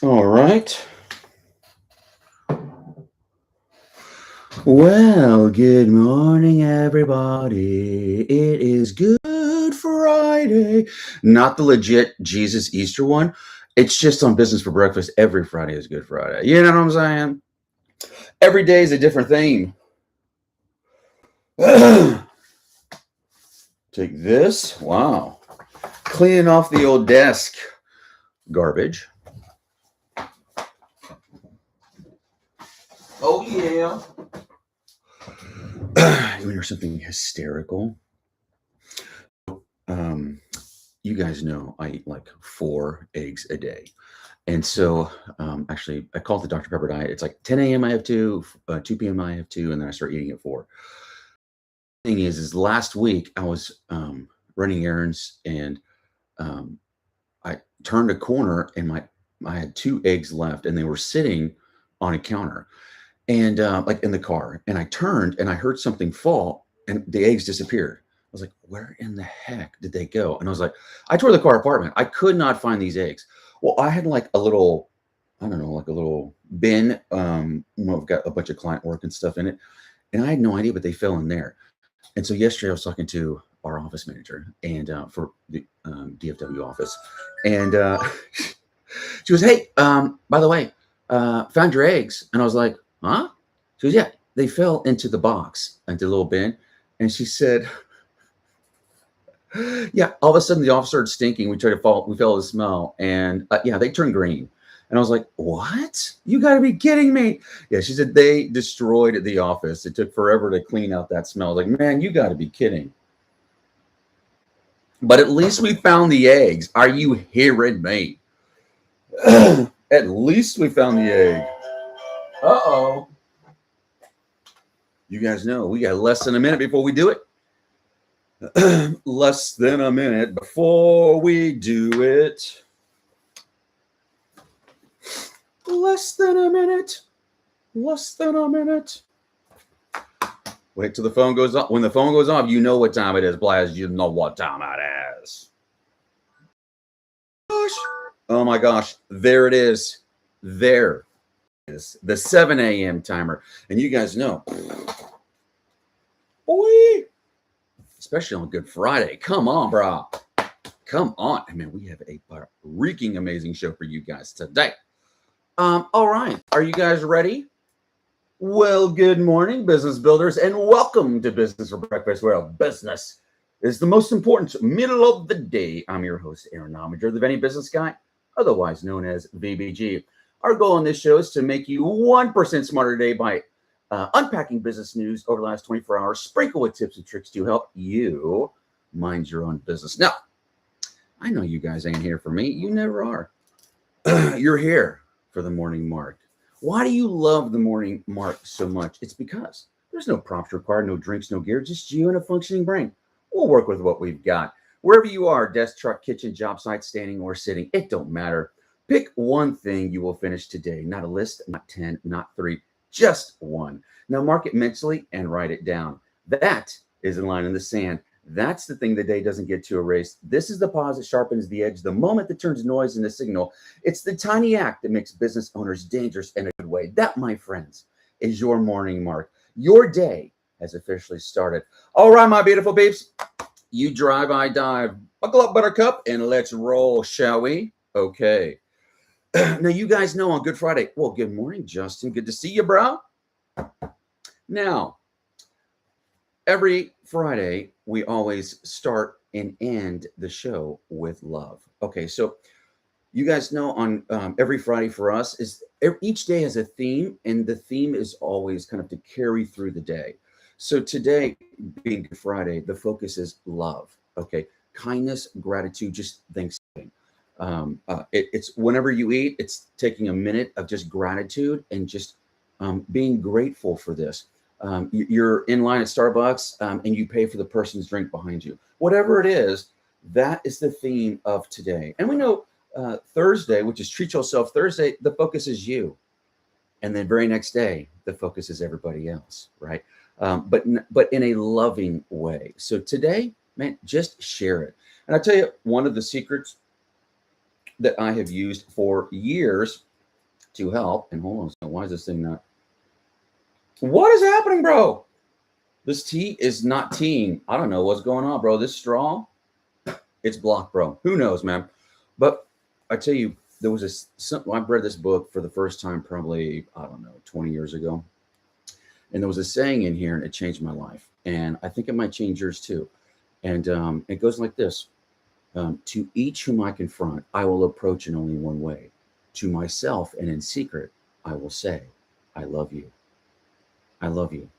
All right. Well, good morning, everybody. It is Good Friday. Not the legit Jesus Easter one. It's just on Business for Breakfast. Every Friday is Good Friday. You know what I'm saying? Every day is a different theme. Take this. Wow. Cleaning off the old desk. Garbage. Oh, yeah. You hear something hysterical? You guys know I eat like 4 eggs a day. And so actually, I call it the Dr. Pepper diet. It's like 10 a.m. I have 2, 2 p.m. I have 2, and then I start eating at 4. Thing is last week I was running errands and I turned a corner and I had 2 eggs left and they were sitting on a counter and like in the car. And I turned and I heard something fall and the eggs disappeared. I was like, where in the heck did they go? And I was like, I tore the car apart, man. I could not find these eggs. Well, I had like a little, I don't know, like a little bin. I've got a bunch of client work and stuff in it. And I had no idea, but they fell in there. And so yesterday I was talking to our office manager and for the DFW office. And she goes, hey, by the way, found your eggs. And I was like, huh? She goes, yeah, they fell into the box, into the little bin. And she said, yeah, all of a sudden the office started stinking. We felt the smell, and yeah, they turned green. And I was like, what? You got to be kidding me. Yeah, she said they destroyed the office. It took forever to clean out that smell. I was like, man, you got to be kidding. But at least we found the eggs. Are you hearing me? At least we found the egg. Uh-oh. You guys know we got less than a minute before we do it. Less than a minute before we do it. Less than a minute. Less than a minute. Wait till the phone goes off. When the phone goes off, you know what time it is, Blaz. You know what time it is. Gosh. Oh my gosh. There it is. There is the 7 a.m. timer. And you guys know. Boy. Especially on Good Friday. Come on, bro. Come on. I mean, we have a freaking amazing show for you guys today. All right. Are you guys ready? Well, good morning, business builders, and welcome to Business for Breakfast, where business is the most important middle of the day. I'm your host, Aaron Novinger, the Venti Business Guy, otherwise known as VBG. Our goal on this show is to make you 1% smarter today by unpacking business news over the last 24 hours, sprinkle with tips and tricks to help you mind your own business. Now, I know you guys ain't here for me. You never are. You're here for the morning mark. Why do you love the morning mark so much? It's because there's no prompts required, no drinks, no gear, just you and a functioning brain. We'll work with what we've got. Wherever you are, desk, truck, kitchen, job site, standing or sitting, it don't matter. Pick one thing you will finish today. Not a list, not 10, not 3, just one. Now mark it mentally and write it down. That is a line in the sand. That's the thing the day doesn't get to erase. This is the pause that sharpens the edge, the moment that turns noise into signal. It's the tiny act that makes business owners dangerous in a good way. That, my friends, is your morning mark. Your day has officially started. All right, my beautiful peeps. You drive, I dive. Buckle up, buttercup, and let's roll, shall we? Okay. Now, you guys know on Good Friday. Well, good morning, Justin. Good to see you, bro. Now, every Friday, we always start and end the show with love. Okay, so you guys know on every Friday for us is each day has a theme, and the theme is always kind of to carry through the day. So today, being Good Friday, the focus is love. Okay, kindness, gratitude, just Thanksgiving. It's whenever you eat, it's taking a minute of just gratitude and just being grateful for this. You're in line at Starbucks and you pay for the person's drink behind you. Whatever it is, that is the theme of today. And we know Thursday, which is Treat Yourself Thursday, the focus is you. And the very next day, the focus is everybody else, right? But in a loving way. So today, man, just share it. And I'll tell you, one of the secrets that I have used for years to help. And hold on a second, why is this thing not? What is happening, bro? This tea is not teeing. I don't know what's going on, bro. This straw, it's blocked, bro. Who knows, man? But I tell you, there was I read this book for the first time probably, I don't know, 20 years ago. And there was a saying in here, and it changed my life. And I think it might change yours too. And it goes like this. To each whom I confront, I will approach in only one way. To myself and in secret, I will say, I love you. I love you.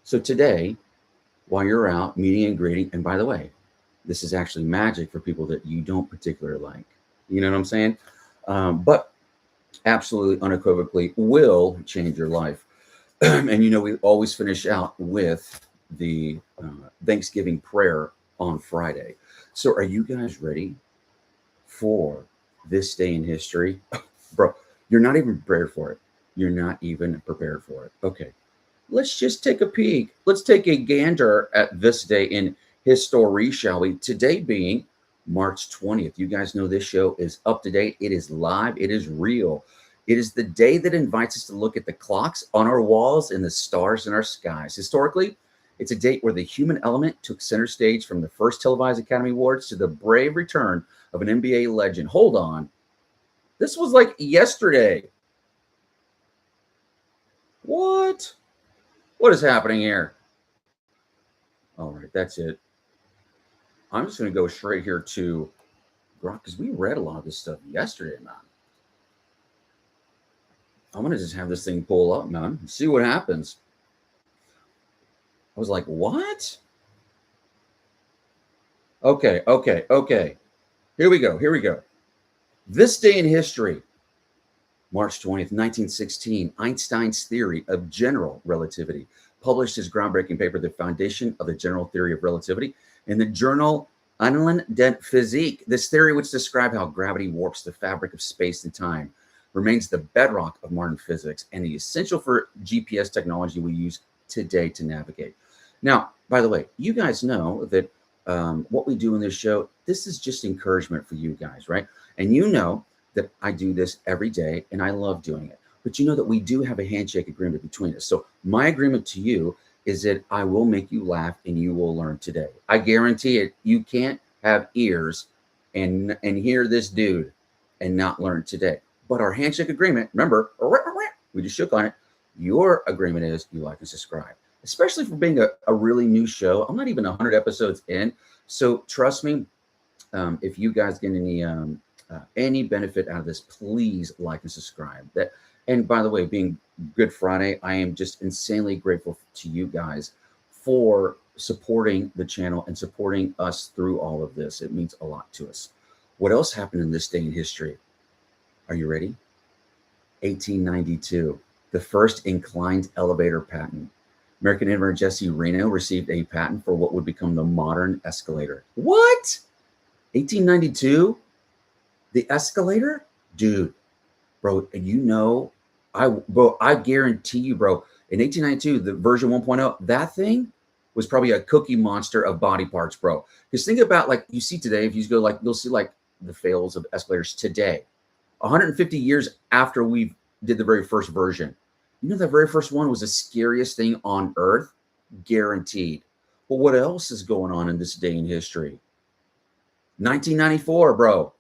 So today, while you're out meeting and greeting, and by the way, this is actually magic for people that you don't particularly like. You know what I'm saying? But absolutely unequivocally will change your life. And you know, we always finish out with the Thanksgiving prayer on Friday. So are you guys ready for this day in history? Bro, you're not even prepared for it. You're not even prepared for it. Okay, let's just take a peek. Let's take a gander at this day in history, shall we? Today being March 20th. You guys know this show is up to date. It is live. It is real. It is the day that invites us to look at the clocks on our walls and the stars in our skies. Historically, it's a date where the human element took center stage from the first televised Academy Awards to the brave return of an NBA legend. Hold on. This was like yesterday. What? What is happening here? All right, that's it. I'm just going to go straight here to Grok because we read a lot of this stuff yesterday, man. I'm going to just have this thing pull up, man, and see what happens. I was like, what? Okay. Here we go. This day in history, March 20th, 1916, Einstein's theory of general relativity published his groundbreaking paper, The Foundation of the General Theory of Relativity, in the journal Annalen der Physik. This theory, which describes how gravity warps the fabric of space and time, remains the bedrock of modern physics and the essential for GPS technology we use today to navigate. Now, by the way, you guys know that what we do in this show, this is just encouragement for you guys, right? And you know that I do this every day and I love doing it. But you know that we do have a handshake agreement between us. So my agreement to you is that I will make you laugh and you will learn today. I guarantee it. You can't have ears and hear this dude and not learn today. But our handshake agreement, remember, we just shook on it. Your agreement is you like and subscribe, especially for being a really new show. I'm not even 100 episodes in. So trust me, if you guys get any benefit out of this, please like and subscribe. And by the way, being Good Friday, I am just insanely grateful to you guys for supporting the channel and supporting us through all of this. It means a lot to us. What else happened in this day in history? Are you ready? 1892, the first inclined elevator patent. American inventor Jesse Reno received a patent for what would become the modern escalator. What? 1892? The escalator? Dude, bro, you know, I guarantee you, bro, in 1892, the version 1.0, that thing was probably a cookie monster of body parts, bro. Because think about, like, you see today, if you go, like, you'll see, like, the fails of escalators today. 150 years after we did the very first version. You know, the very first one was the scariest thing on earth, guaranteed. But what else is going on in this day in history? 1994, bro.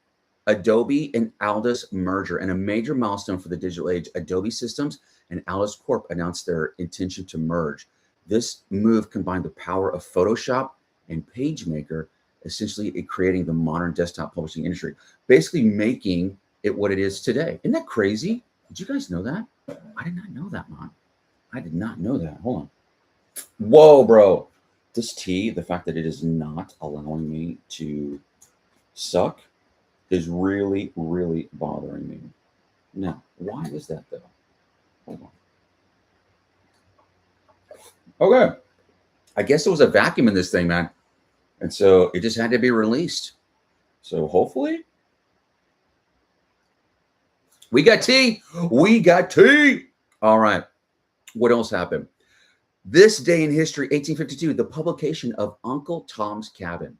Adobe and Aldus merger, and a major milestone for the digital age. Adobe Systems and Aldus Corp announced their intention to merge. This move combined the power of Photoshop and PageMaker, essentially creating the modern desktop publishing industry, basically making it what it is today. Isn't that crazy? Did you guys know that? I did not know that, man. I did not know that. Hold on. Whoa, bro. This tea, the fact that it is not allowing me to suck is really, really bothering me. Now, why is that, though? Hold on. Okay. I guess there was a vacuum in this thing, man. And so it just had to be released. So hopefully we got tea. We got tea. All right. What else happened? This day in history, 1852, the publication of Uncle Tom's Cabin.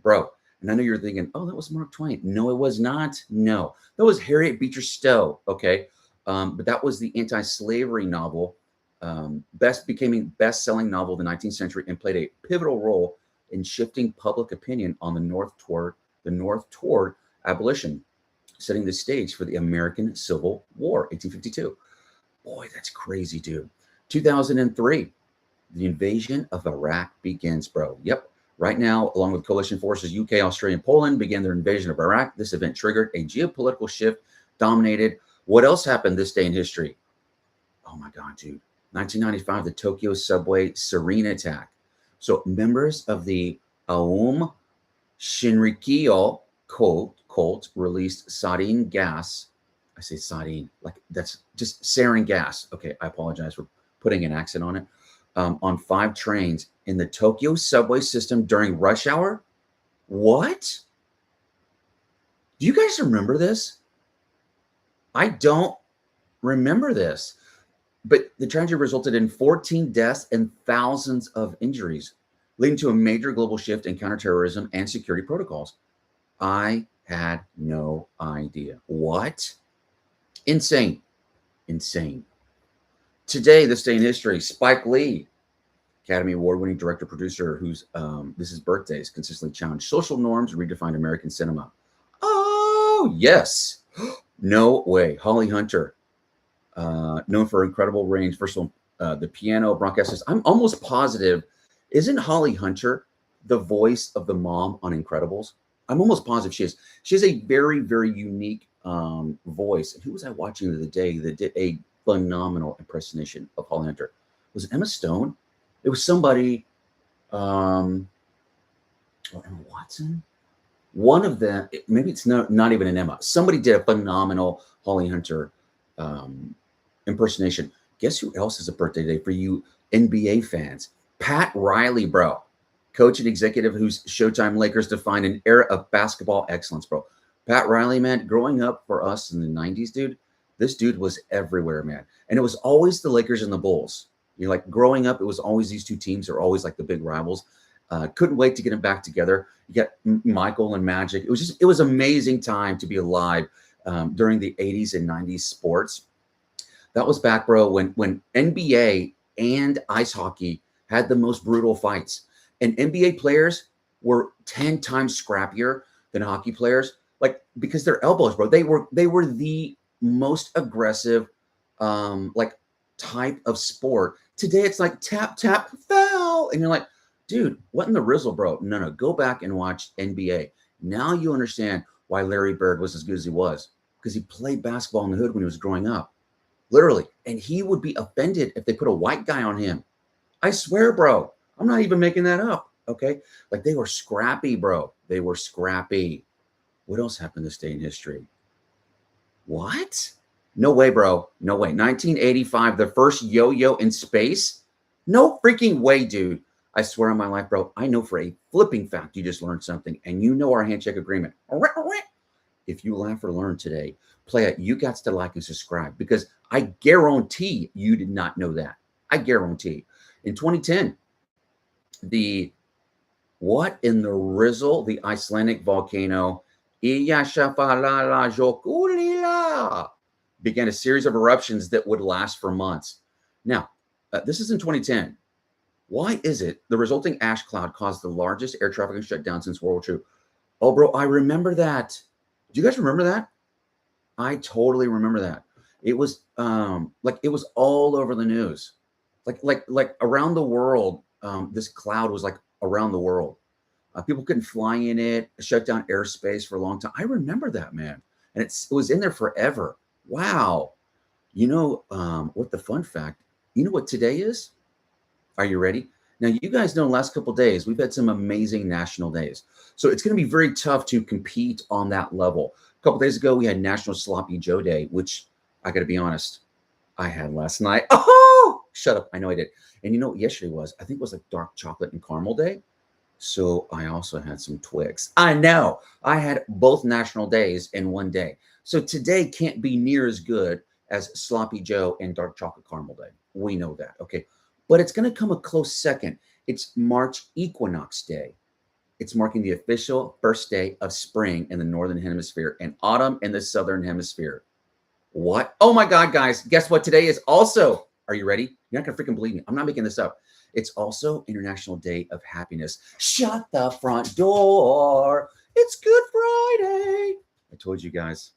Bro, And I know you're thinking, oh, that was Mark Twain. No, it was not. No, that was Harriet Beecher Stowe. Okay. But that was the anti-slavery novel, becoming best-selling novel of the 19th century, and played a pivotal role in shifting public opinion on the North toward abolition, setting the stage for the American Civil War, 1852. Boy, that's crazy, dude. 2003, the invasion of Iraq begins, bro. Yep. Right now, along with coalition forces, UK, Australia, and Poland began their invasion of Iraq. This event triggered a geopolitical shift, dominated. What else happened this day in history? Oh my God, dude. 1995, the Tokyo subway sarin attack. So members of the Aum Shinrikyo cult released sarin gas. I say sarin, like that's just sarin gas. Okay, I apologize for putting an accent on it. On 5 trains in the Tokyo subway system during rush hour. What? Do you guys remember this? I don't remember this. But the tragedy resulted in 14 deaths and thousands of injuries, leading to a major global shift in counterterrorism and security protocols. I had no idea. What? Insane. Insane. Today, this day in history, Spike Lee, Academy Award-winning director, producer, whose this is birthdays, consistently challenged social norms and redefined American cinema. Oh, yes. No way. Holly Hunter, known for incredible range. First of all, the piano broadcasters. I'm almost positive, isn't Holly Hunter the voice of the mom on Incredibles? I'm almost positive she is. She has a very, very unique voice. And who was I watching the other day that did a phenomenal impersonation of Holly Hunter? Was it Emma Stone? It was somebody, Emma Watson? One of them, maybe it's not even an Emma. Somebody did a phenomenal Holly Hunter impersonation. Guess who else is a birthday today for you NBA fans? Pat Riley, bro. Coach and executive whose Showtime Lakers defined an era of basketball excellence, bro. Pat Riley, man, growing up for us in the 90s, dude, this dude was everywhere, man. And it was always the Lakers and the Bulls. You know, like growing up, it was always these two teams are always like the big rivals. Couldn't wait to get them back together. You got Michael and Magic. It was amazing time to be alive during the 80s and 90s sports. That was back, bro, when NBA and ice hockey had the most brutal fights. And NBA players were 10 times scrappier than hockey players, like because their elbows, bro. They were the most aggressive, like type of sport. Today it's like tap, tap, foul. And you're like, dude, what in the rizzle, bro? No, go back and watch NBA. Now you understand why Larry Bird was as good as he was, because he played basketball in the hood when he was growing up, literally. And he would be offended if they put a white guy on him. I swear, bro, I'm not even making that up, okay? Like they were scrappy, bro. They were scrappy. What else happened this day in history? What? No way, bro. No way. 1985, the first yo-yo in space? No freaking way, dude. I swear on my life, bro, I know for a flipping fact you just learned something, and you know our handshake agreement. If you laugh or learn today, play it. You got to like and subscribe, because I guarantee you did not know that. I guarantee. In 2010, what in the rizzle, the Icelandic volcano began a series of eruptions that would last for months. Now, this is in 2010. Why is it the resulting ash cloud caused the largest air traffic shutdown since World War II? Oh, bro, I remember that. Do you guys remember that? I totally remember that. It was like it was all over the news, like around the world. This cloud was like around the world. People couldn't fly in it. Shut down airspace for a long time. I remember that, man, and it was in there forever. Wow. You know what the fun fact? You know what today is? Are you ready? Now, you guys know the last couple of days, we've had some amazing national days. So it's going to be very tough to compete on that level. A couple of days ago, we had National Sloppy Joe Day, which I got to be honest, I had last night. Oh, shut up. I know I did. And you know what yesterday was? I think it was like dark chocolate and caramel day. So I also had some Twix. I know. I had both national days in one day. So today can't be near as good as Sloppy Joe and dark chocolate caramel day. We know that. Okay. But it's going to come a close second. It's March Equinox Day. It's marking the official first day of spring in the Northern Hemisphere and autumn in the Southern Hemisphere. What? Oh my God, guys. Guess what today is also? Are you ready? You're not going to freaking believe me. I'm not making this up. It's also International Day of Happiness. Shut the front door. It's Good Friday. I told you guys,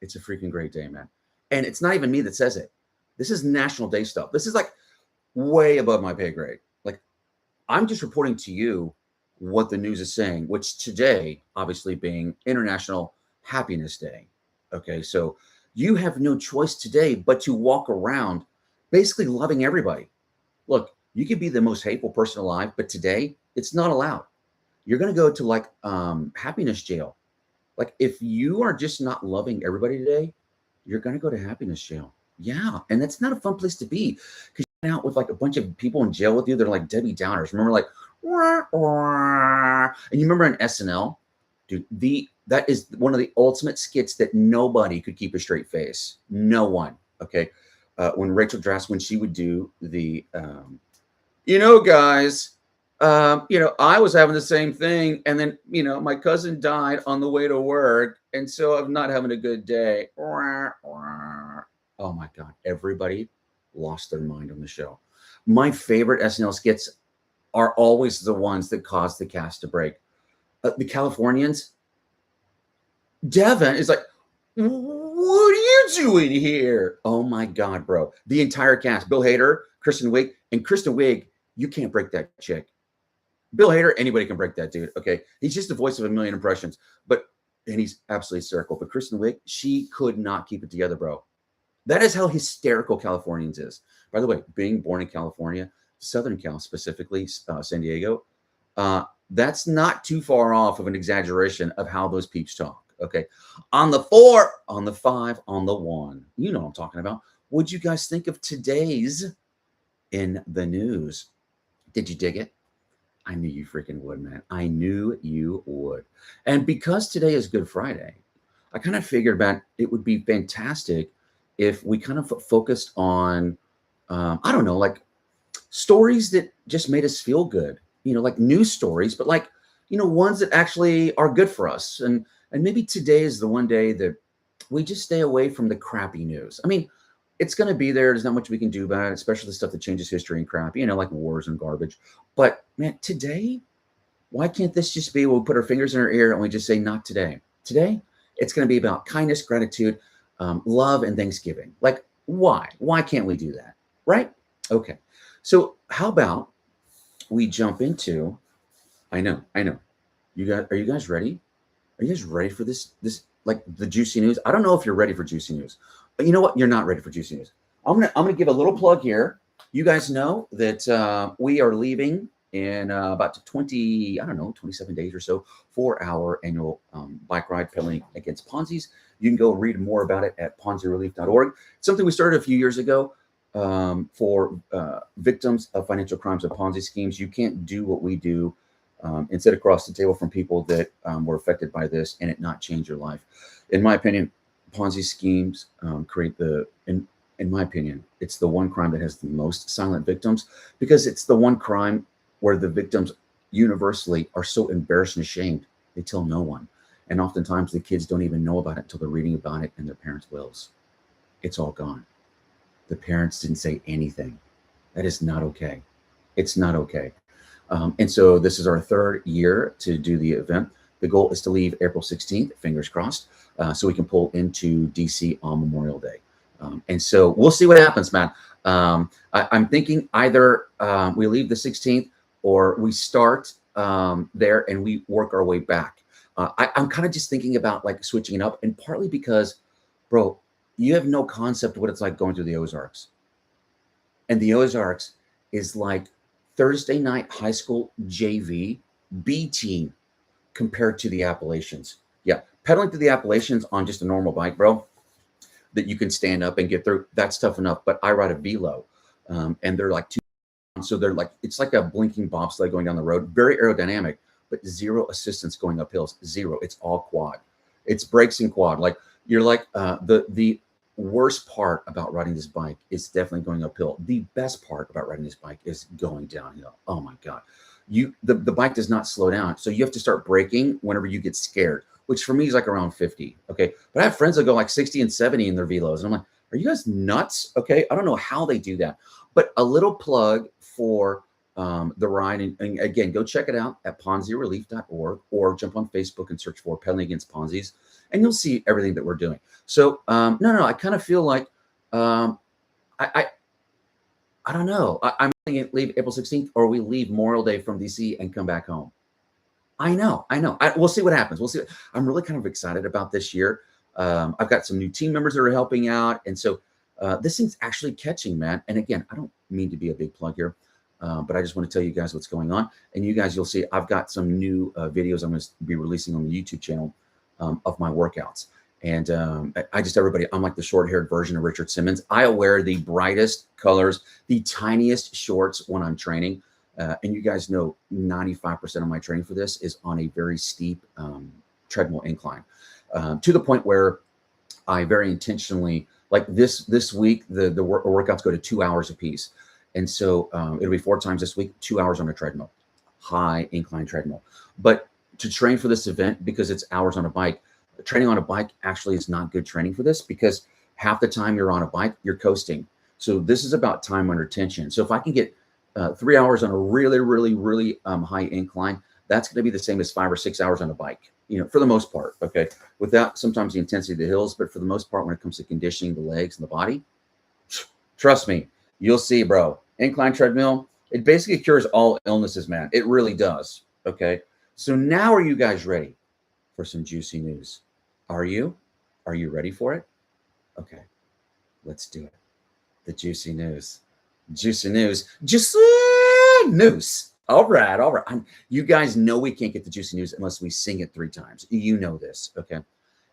it's a freaking great day, man. And it's not even me that says it. This is National Day stuff. This is like way above my pay grade. Like, I'm just reporting to you what the news is saying, which today, obviously being International Happiness Day. Okay, so you have no choice today but to walk around basically loving everybody. Look, you could be the most hateful person alive, but today it's not allowed. You're going to go to like happiness jail. Like if you are just not loving everybody today, you're going to go to happiness jail. Yeah. And that's not a fun place to be because you're out with like a bunch of people in jail with you. They're like Debbie Downers. Remember like, wah, wah. And you remember on SNL, dude, that is one of the ultimate skits that nobody could keep a straight face. No one. Okay. When Rachel Dratch, when she would do the, guys, I was having the same thing. And then, my cousin died on the way to work. And so I'm not having a good day. Oh my God. Everybody lost their mind on the show. My favorite SNL skits are always the ones that cause the cast to break. The Californians, Devin is like, what are you doing here? Oh my God, bro. The entire cast, Bill Hader, Kristen Wiig, and Kristen Wiig, you can't break that chick. Bill Hader, anybody can break that dude. Okay. He's just the voice of a million impressions, and he's absolutely hysterical. But Kristen Wiig, she could not keep it together, bro. That is how hysterical Californians is. By the way, being born in California, Southern Cal, specifically San Diego, that's not too far off of an exaggeration of how those peeps talk. Okay. On the 4, on the 5, on the 1. You know what I'm talking about. What'd you guys think of today's in the news? Did you dig it? I knew you freaking would, man. I knew you would. And because today is Good Friday, I kind of figured that it would be fantastic if we kind of focused on, I don't know, like stories that just made us feel good, like news stories, but like, ones that actually are good for us. And maybe today is the one day that we just stay away from the crappy news. I mean, it's going to be there. There's not much we can do about it, especially the stuff that changes history and crap, like wars and garbage. But man, today, why can't this just be, we'll put our fingers in our ear and we just say, not today. Today, it's going to be about kindness, gratitude, love, and Thanksgiving. Like, why? Why can't we do that? Right? Okay. So how about we jump into, I know. Are you guys ready? Are you guys ready for this like the juicy news? I don't know if you're ready for juicy news. But you know what? You're not ready for juicy news. I'm gonna give a little plug here. You guys know that we are leaving in about 27 days or so for our annual bike ride pedaling against Ponzis. You can go read more about it at ponzirelief.org. It's something we started a few years ago for victims of financial crimes and Ponzi schemes. You can't do what we do and sit across the table from people that were affected by this and it not change your life. In my opinion, Ponzi schemes create in my opinion, it's the one crime that has the most silent victims because it's the one crime where the victims universally are so embarrassed and ashamed, they tell no one. And oftentimes the kids don't even know about it until they're reading about it in their parents' wills. It's all gone. The parents didn't say anything. That is not okay. It's not okay. And so this is our 3rd year to do the event. The goal is to leave April 16th, fingers crossed, so we can pull into DC on Memorial Day. And so we'll see what happens, man. I'm thinking either we leave the 16th or we start there and we work our way back. I'm kind of just thinking about like switching it up, and partly because, bro, you have no concept of what it's like going through the Ozarks. And the Ozarks is like Thursday night high school JV B team compared to the Appalachians. Yeah, pedaling through the Appalachians on just a normal bike, bro, that you can stand up and get through, that's tough enough. But I ride a velo, and they're like 2, so they're like, it's like a blinking bobsled going down the road, very aerodynamic, but zero assistance going up hills, zero. It's all quad. It's brakes and quad. Like you're like the worst part about riding this bike is definitely going uphill. The best part about riding this bike is going downhill. Oh my God. the bike does not slow down. So you have to start braking whenever you get scared, which for me is like around 50. Okay. But I have friends that go like 60 and 70 in their velos. And I'm like, are you guys nuts? Okay. I don't know how they do that. But a little plug for the ride. And again, go check it out at ponzirelief.org or jump on Facebook and search for Pedaling Against Ponzis, and you'll see everything that we're doing. So no, I kind of feel like I don't know. I'm going to leave April 16th, or we leave Memorial Day from DC and come back home. I know. We'll see what happens. We'll see. I'm really kind of excited about this year. I've got some new team members that are helping out. And so this thing's actually catching, man. And again, I don't mean to be a big plug here, but I just want to tell you guys what's going on. And you guys, you'll see I've got some new videos I'm going to be releasing on the YouTube channel of my workouts. And I'm like the short-haired version of Richard Simmons. I wear the brightest colors, the tiniest shorts when I'm training. And you guys know 95% of my training for this is on a very steep treadmill incline, to the point where I very intentionally, like this week, the workouts go to 2 hours a piece. And so it'll be 4 times this week, 2 hours on a treadmill, high incline treadmill. But to train for this event, because it's hours on a bike, training on a bike actually is not good training for this, because half the time you're on a bike, you're coasting. So this is about time under tension. So if I can get 3 hours on a really high incline, that's going to be the same as 5 or 6 hours on a bike, for the most part. Okay. Without sometimes the intensity of the hills, but for the most part, when it comes to conditioning the legs and the body, trust me, you'll see, bro. Incline treadmill, it basically cures all illnesses, man. It really does. Okay. So now, are you guys ready for some juicy news? Are you ready for it? Okay, let's do it. The juicy news. Juicy news. Juicy news. All right. You guys know we can't get the juicy news unless we sing it 3 times. You know this, okay? And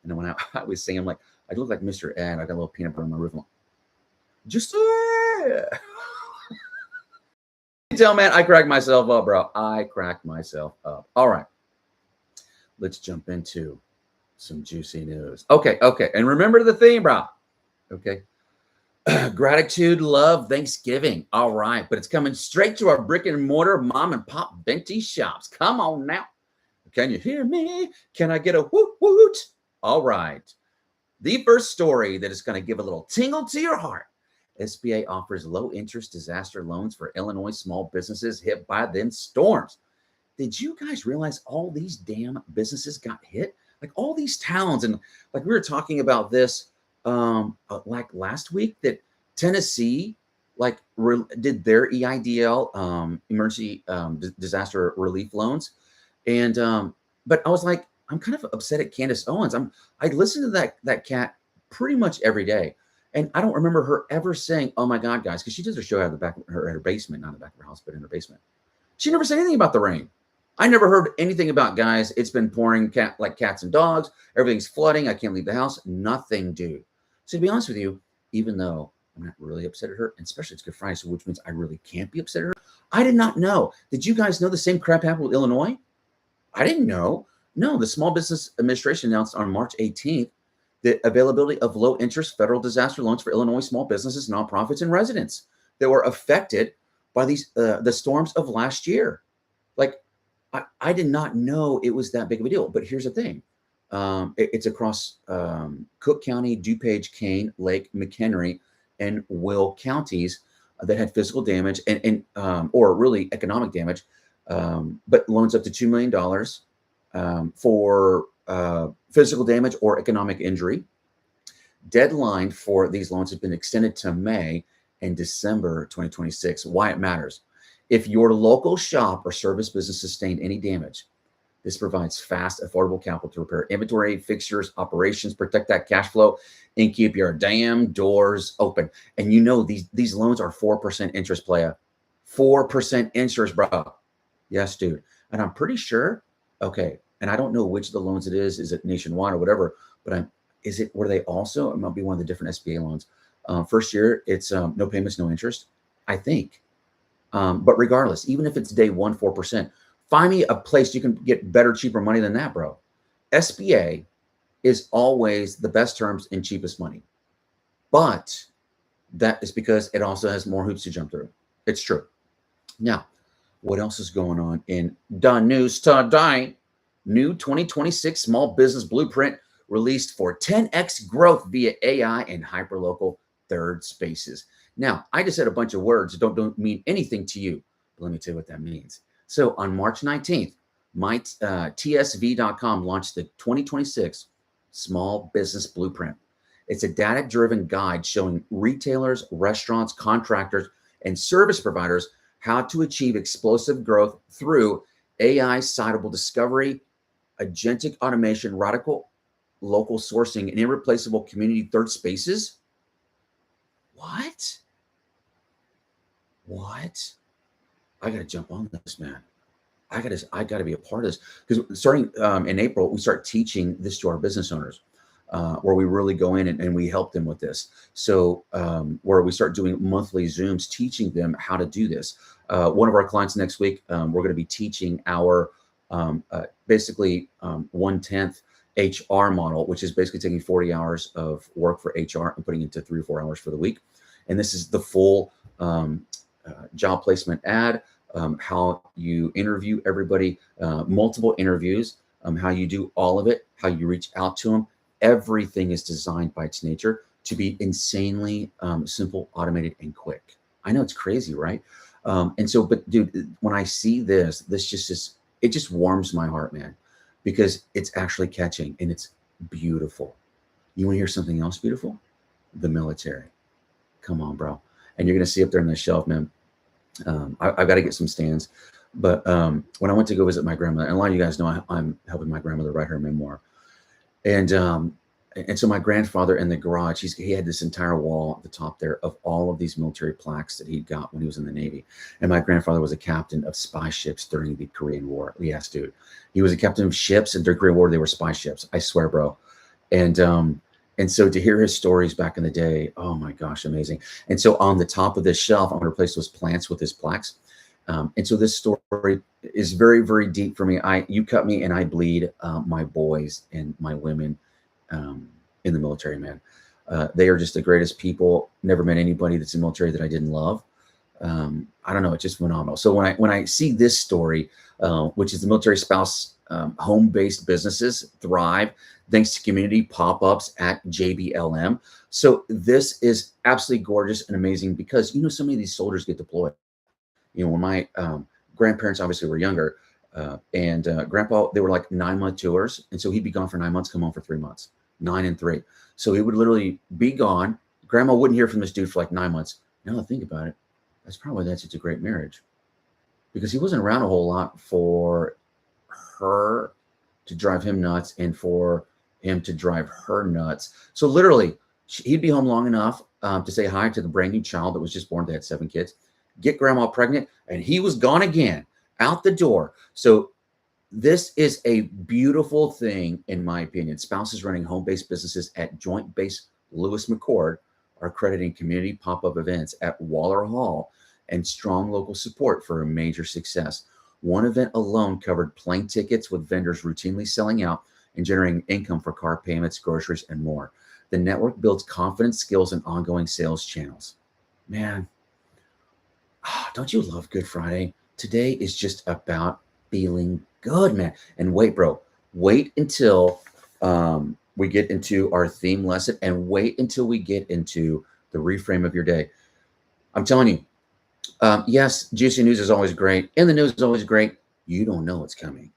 then when I was singing, I'm like, I look like Mr. Ed. I got a little peanut butter on my roof. I'm like, juicy. Tell, man, I cracked myself up, bro. I cracked myself up. All right. Let's jump into some juicy news. Okay. And remember the theme, bro. Okay. Gratitude, love, Thanksgiving. All right. But it's coming straight to our brick and mortar mom and pop Venti shops. Come on now. Can you hear me? Can I get a woot woot? All right. The first story that is going to give a little tingle to your heart. SBA offers low interest disaster loans for Illinois small businesses hit by them storms. Did you guys realize all these damn businesses got hit? Like all these towns, and like we were talking about this like last week, that Tennessee did their EIDL emergency disaster relief loans, and but I was like, I'm kind of upset at Candace Owens. I listen to that cat pretty much every day, and I don't remember her ever saying, "Oh my God, guys," because she does her show out of the back of her basement, not in the back of her house, but in her basement. She never said anything about the rain. I never heard anything about, guys, it's been pouring like cats and dogs. Everything's flooding. I can't leave the house. Nothing, dude. So to be honest with you, even though I'm not really upset at her, and especially it's Good Friday, so which means I really can't be upset at her, I did not know. Did you guys know the same crap happened with Illinois? I didn't know. No, the Small Business Administration announced on March 18th the availability of low-interest federal disaster loans for Illinois small businesses, nonprofits, and residents that were affected by the storms of last year. Like, I did not know it was that big of a deal. But here's the thing. It's across Cook County, DuPage, Kane, Lake, McHenry, and Will counties that had physical damage and or really economic damage, but loans up to $2 million for physical damage or economic injury. Deadline for these loans has been extended to May and December 2026. Why it matters. If your local shop or service business sustained any damage, this provides fast, affordable capital to repair inventory, fixtures, operations, protect that cash flow, and keep your damn doors open. And you know these loans are 4% interest, playa. 4% interest, bro. Yes, dude. And I'm pretty sure, okay, and I don't know which of the loans it is it nationwide or whatever, but were they also, it might be one of the different SBA loans. First year, it's no payments, no interest, I think. But regardless, even if it's day 1, 4%, find me a place you can get better, cheaper money than that, bro. SBA is always the best terms and cheapest money. But that is because it also has more hoops to jump through. It's true. Now, What else is going on in the news today? New 2026 small business blueprint released for 10x growth via AI and hyperlocal third spaces. Now, I just said a bunch of words that don't mean anything to you, but let me tell you what that means. So on March 19th, TSV.com launched the 2026 Small Business Blueprint. It's a data-driven guide showing retailers, restaurants, contractors, and service providers how to achieve explosive growth through AI citable discovery, agentic automation, radical local sourcing, and irreplaceable community third spaces. What? I got to jump on this, man. I got to be a part of this, because starting in April, we start teaching this to our business owners, where we really go in and we help them with this. So where we start doing monthly Zooms, teaching them how to do this. One of our clients next week, we're going to be teaching our basically 1/10 HR model, which is basically taking 40 hours of work for HR and putting it into 3 or 4 hours for the week. And this is the full job placement ad, how you interview everybody, multiple interviews, how you do all of it, how you reach out to them. Everything is designed by its nature to be insanely simple, automated, and quick. I know it's crazy, right? And so, but dude, when I see this just is, it just warms my heart, man, because it's actually catching and it's beautiful. You want to hear something else beautiful? The military. Come on, bro. And you're going to see up there on the shelf, man. I've got to get some stands. But when I went to go visit my grandmother, and a lot of you guys know I'm helping my grandmother write her memoir. And so my grandfather in the garage, he had this entire wall at the top there of all of these military plaques that he got when he was in the Navy. And my grandfather was a captain of spy ships during the Korean War. Yes, dude. He was a captain of ships, and during the Korean War, they were spy ships. I swear, bro. And so to hear his stories back in the day, oh my gosh, amazing. And so on the top of this shelf, I'm going to replace those plants with his plaques. And so this story is very, very deep for me. You cut me and I bleed my boys and my women in the military, man. They are just the greatest people. Never met anybody that's in the military that I didn't love. I don't know. It's just phenomenal. So when I see this story, which is the military spouse home-based businesses thrive thanks to community pop-ups at JBLM. So this is absolutely gorgeous and amazing, because so many of these soldiers get deployed. When my grandparents obviously were younger, and grandpa, they were like 9-month tours. And so he'd be gone for 9 months, come home for 3 months, 9 and 3. So he would literally be gone. Grandma wouldn't hear from this dude for like 9 months. Now that I think about it, that's probably why that's such a great marriage, because he wasn't around a whole lot for her to drive him nuts and for him to drive her nuts. So literally, he'd be home long enough to say hi to the brand new child that was just born. They had 7 kids, get grandma pregnant, and he was gone again, out the door. So this is a beautiful thing, in my opinion. Spouses running home-based businesses at Joint Base Lewis McChord are crediting community pop-up events at Waller Hall and strong local support for a major success. One event alone covered plane tickets, with vendors routinely selling out and generating income for car payments, groceries, and more. The network builds confidence, skills, and ongoing sales channels. Man, don't you love Good Friday? Today is just about feeling good, man. And wait, bro, wait until we get into our theme lesson, and wait until we get into the reframe of your day. I'm telling you, yes, juicy news is always great, and the news is always great. You don't know what's coming.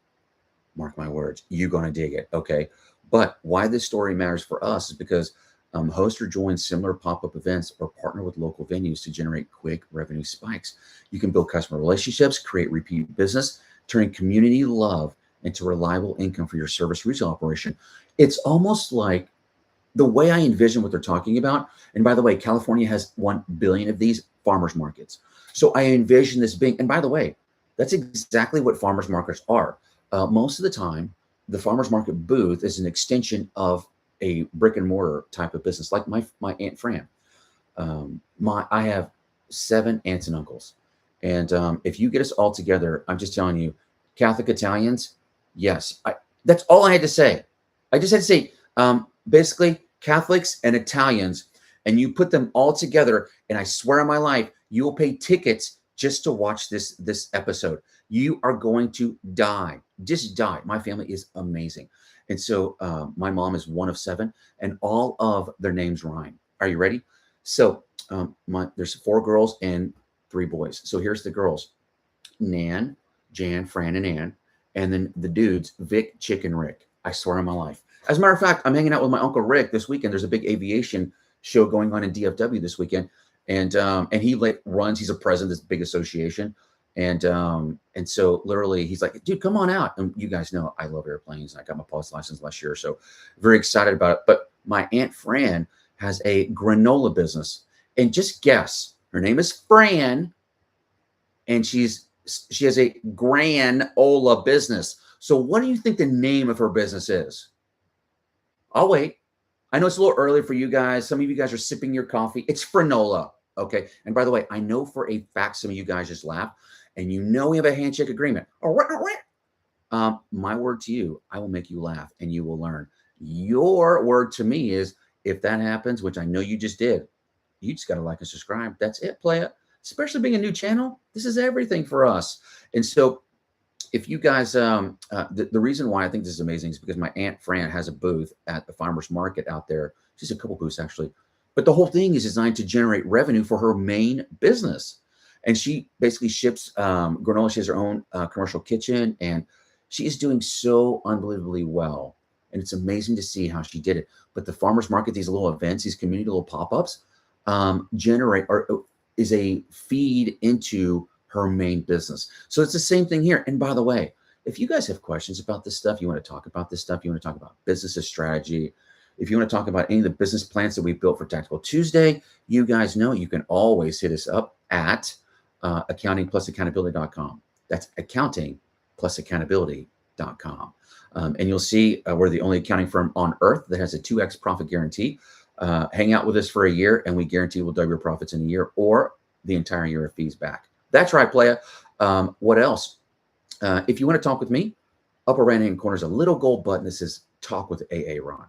Mark my words, you're going to dig it, okay? But why this story matters for us is because host or join similar pop-up events or partner with local venues to generate quick revenue spikes. You can build customer relationships, create repeat business, turn community love into reliable income for your service retail operation. It's almost like the way I envision what they're talking about. And by the way, California has 1 billion of these farmers markets. So I envision this being, and by the way, that's exactly what farmers markets are. Most of the time, the farmers market booth is an extension of a brick and mortar type of business, like my Aunt Fran. I have 7 aunts and uncles. And if you get us all together, I'm just telling you, Catholic Italians, yes, that's all I had to say. I just had to say, basically, Catholics and Italians, and you put them all together, and I swear on my life, you will pay tickets just to watch this episode. You are going to die, just die. My family is amazing. And so my mom is one of 7, and all of their names rhyme. Are you ready? So there's 4 girls and 3 boys. So here's the girls: Nan, Jan, Fran, and Ann. And then the dudes, Vic, Chick, and Rick. I swear on my life. As a matter of fact, I'm hanging out with my Uncle Rick this weekend. There's a big aviation show going on in DFW this weekend. And he runs, he's a president of this big association. And so literally he's like, dude, come on out. And you guys know I love airplanes. I got my pilot's license last year. So very excited about it. But my Aunt Fran has a granola business. And just guess, her name is Fran. And she has a granola business. So what do you think the name of her business is? I'll wait. I know it's a little early for you guys. Some of you guys are sipping your coffee. It's Franola. Okay. And by the way, I know for a fact some of you guys just laughed, and you know we have a handshake agreement. My word to you, I will make you laugh and you will learn. Your word to me is, if that happens, which I know you just did, you just got to like and subscribe. That's it, play it. Especially being a new channel, this is everything for us. And so if you guys, the reason why I think this is amazing is because my Aunt Fran has a booth at the farmer's market out there. She's a couple booths actually, but the whole thing is designed to generate revenue for her main business. And she basically ships granola. She has her own commercial kitchen, and she is doing so unbelievably well. And it's amazing to see how she did it. But the farmer's market, these little events, these community little pop-ups, is a feed into her main business. So it's the same thing here. And by the way, if you guys have questions about this stuff, you want to talk about this stuff, you want to talk about business strategy, if you want to talk about any of the business plans that we built for Tactical Tuesday, you guys know you can always hit us up at accountingplusaccountability.com. That's accountingplusaccountability.com. And you'll see we're the only accounting firm on earth that has a 2x profit guarantee. Hang out with us for a year, and we guarantee we'll double your profits in a year or the entire year of fees back. That's right, playa. What else? If you want to talk with me, upper right-hand corner is a little gold button that says Talk with AA Ron.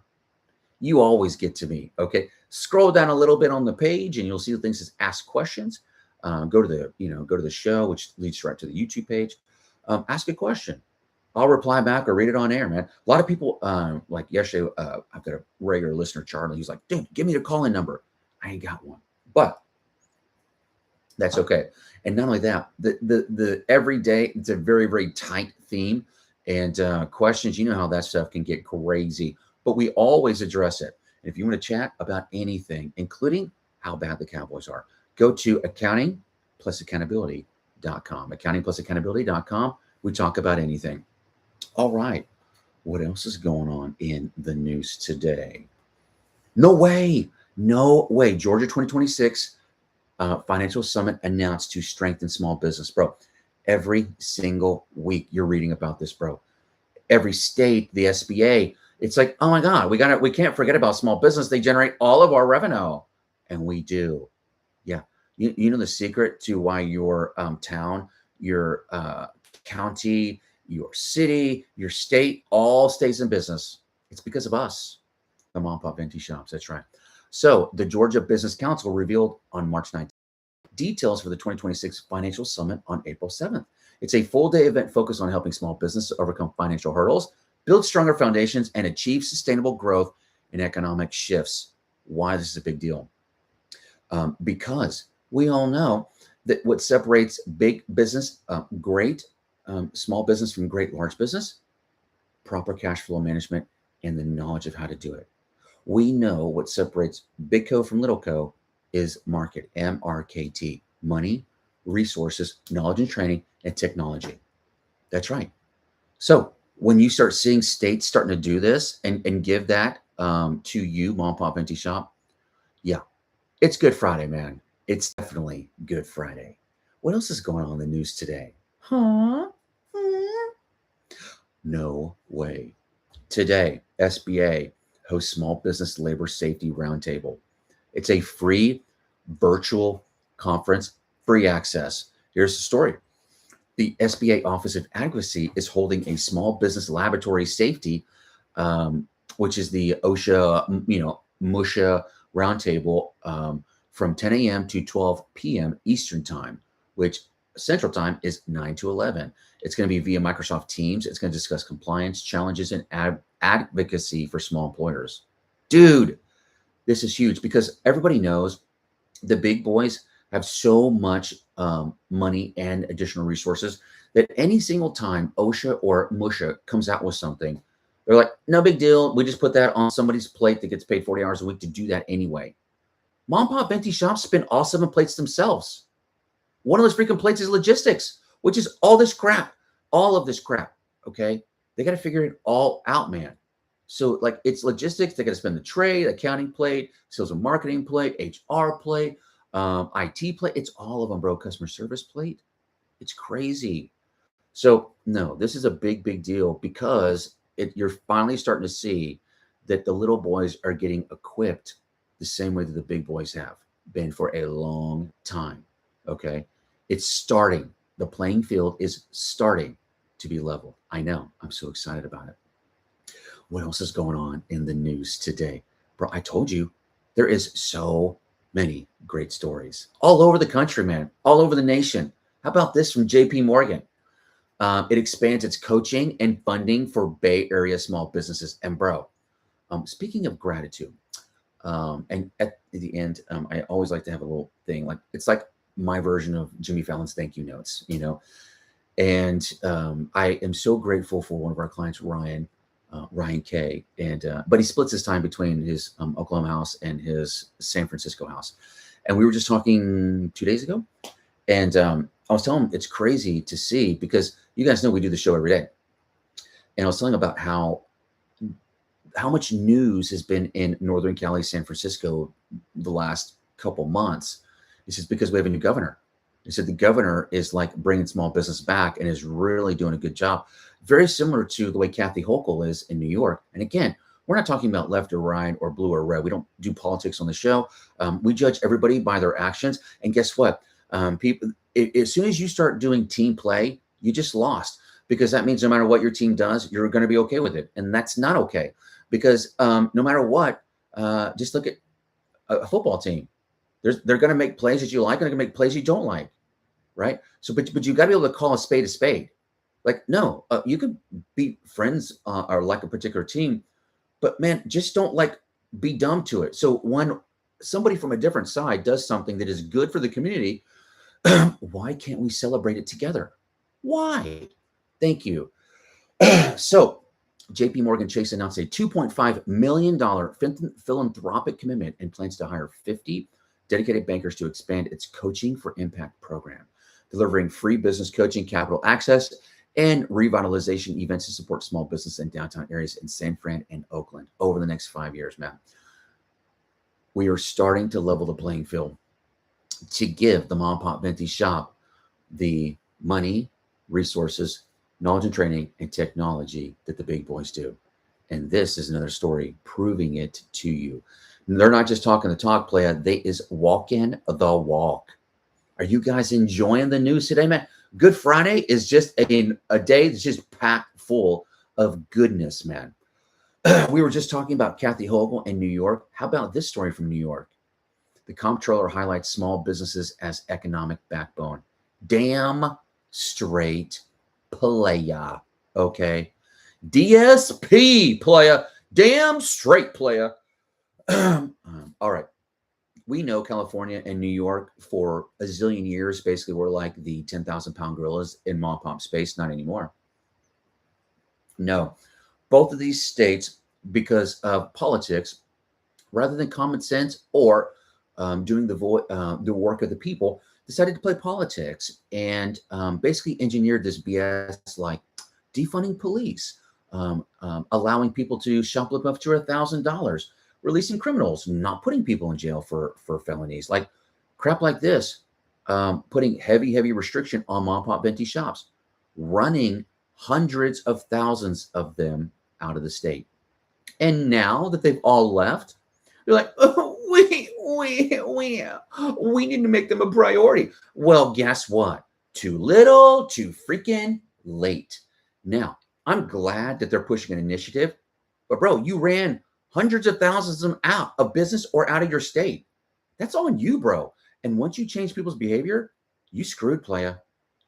You always get to me, okay? Scroll down a little bit on the page, and you'll see the thing that says Ask Questions. Go to the show, which leads right to the YouTube page. Ask a question. I'll reply back or read it on air, man. A lot of people, like yesterday, I've got a regular listener, Charlie. He's like, dude, give me the call-in number. I ain't got one, but that's okay. And not only that, the every day, it's a very, very tight theme, and questions, you know how that stuff can get crazy, but we always address it. And if you want to chat about anything, including how bad the Cowboys are, go to accountingplusaccountability.com. Accountingplusaccountability.com. We talk about anything. All right. What else is going on in the news today? No way. Georgia 2026 Financial Summit announced to strengthen small business, bro. Every single week you're reading about this, bro. Every state, the SBA, it's like, oh my God, we can't forget about small business. They generate all of our revenue, and we do. Yeah. You know the secret to why your town, your county, your city, your state all stays in business? It's because of us, the mom and pop Venti shops. That's right. So the Georgia Business Council revealed on March 19th details for the 2026 Financial Summit on April 7th. It's a full-day event focused on helping small businesses overcome financial hurdles, build stronger foundations, and achieve sustainable growth and economic shifts. Why this is a big deal? Because we all know that what separates big business, great small business from great large business, proper cash flow management, and the knowledge of how to do it. We know what separates big co from little co is market, MRKT, money, resources, knowledge and training, and technology. That's right. So when you start seeing states starting to do this and give that to you, mom, pop, Venti shop, yeah, it's Good Friday, man. It's definitely Good Friday. What else is going on in the news today? No way. Today, SBA hosts Small Business Labor Safety Roundtable. It's a free virtual conference, free access. Here's the story. The SBA Office of Advocacy is holding a small business laboratory safety, which is the OSHA, MUSHA roundtable from 10 a.m. to 12 p.m. Eastern time, which Central Time is 9 to 11. It's going to be via Microsoft Teams. It's going to discuss compliance, challenges, and advocacy for small employers. Dude, this is huge because everybody knows the big boys have so much money and additional resources that any single time OSHA or MUSHA comes out with something, they're like, no big deal. We just put that on somebody's plate that gets paid 40 hours a week to do that anyway. Mom, pop, Venti shops spin all 7 plates themselves. One of those freaking plates is logistics, which is all this crap, all of this crap. Okay. They got to figure it all out, man. So like it's logistics. They got to spend the trade, accounting plate, sales and marketing plate, HR plate, IT plate. It's all of them, bro. Customer service plate. It's crazy. So no, this is a big, big deal because you're finally starting to see that the little boys are getting equipped the same way that the big boys have been for a long time. Okay. It's starting. The playing field is starting to be leveled. I know. I'm so excited about it. What else is going on in the news today? Bro, I told you there is so many great stories all over the country, man, all over the nation. How about this from JP Morgan? It expands its coaching and funding for Bay Area small businesses. And bro, speaking of gratitude, and at the end, I always like to have a little thing like it's like my version of Jimmy Fallon's thank you notes, you know. And I am so grateful for one of our clients, Ryan K. And but he splits his time between his Oklahoma house and his San Francisco house. And we were just talking 2 days ago, and I was telling him it's crazy to see because you guys know we do the show every day. And I was telling him about how much news has been in Northern Cali, San Francisco the last couple months. He says, because we have a new governor. He said the governor is like bringing small business back and is really doing a good job. Very similar to the way Kathy Hochul is in New York. And again, we're not talking about left or right or blue or red. We don't do politics on the show. We judge everybody by their actions. And guess what? People, as soon as you start doing team play, you just lost, because that means no matter what your team does, you're going to be okay with it. And that's not okay, because no matter what, just look at a football team. They're going to make plays that you like, and they're going to make plays you don't like, right? So, but you got to be able to call a spade a spade. Like, no, you can be friends or like a particular team, but man, just don't like be dumb to it. So when somebody from a different side does something that is good for the community, why can't we celebrate it together? Why? Thank you. So JP Morgan Chase announced a $2.5 million philanthropic commitment and plans to hire 50 dedicated bankers to expand its Coaching for Impact program, delivering free business coaching, capital access, and revitalization events to support small business in downtown areas in San Fran and Oakland over the next 5 years, man. We are starting to level the playing field to give the mom and pop Venti shop the money, resources, knowledge and training, and technology that the big boys do. And this is another story proving it to you. They're not just talking the talk, player. They is walking the walk. Are you guys enjoying the news today, man? Good Friday is just a day that's just packed full of goodness, man. We were just talking about Kathy Hochul in New York. How about this story from New York? The comptroller highlights small businesses as economic backbone. Damn straight playa, okay? DSP playa, damn straight playa. All right. We know California and New York for a zillion years basically were like the 10,000-pound gorillas in mom pop space. Not anymore. No, both of these states, because of politics, rather than common sense or doing the work of the people, decided to play politics and basically engineered this BS like defunding police, allowing people to shoplift up to $1,000, releasing criminals, not putting people in jail for felonies, like crap like this, putting heavy restriction on mom pop Venti shops, running hundreds of thousands of them out of the state. And now that they've all left, they're like, oh, we need to make them a priority. Well, guess what? Too little, too freaking late. Now, I'm glad that they're pushing an initiative, but bro, you ran hundreds of thousands of them out of business or out of your state. That's on you, bro. And once you change people's behavior, you screwed, playa.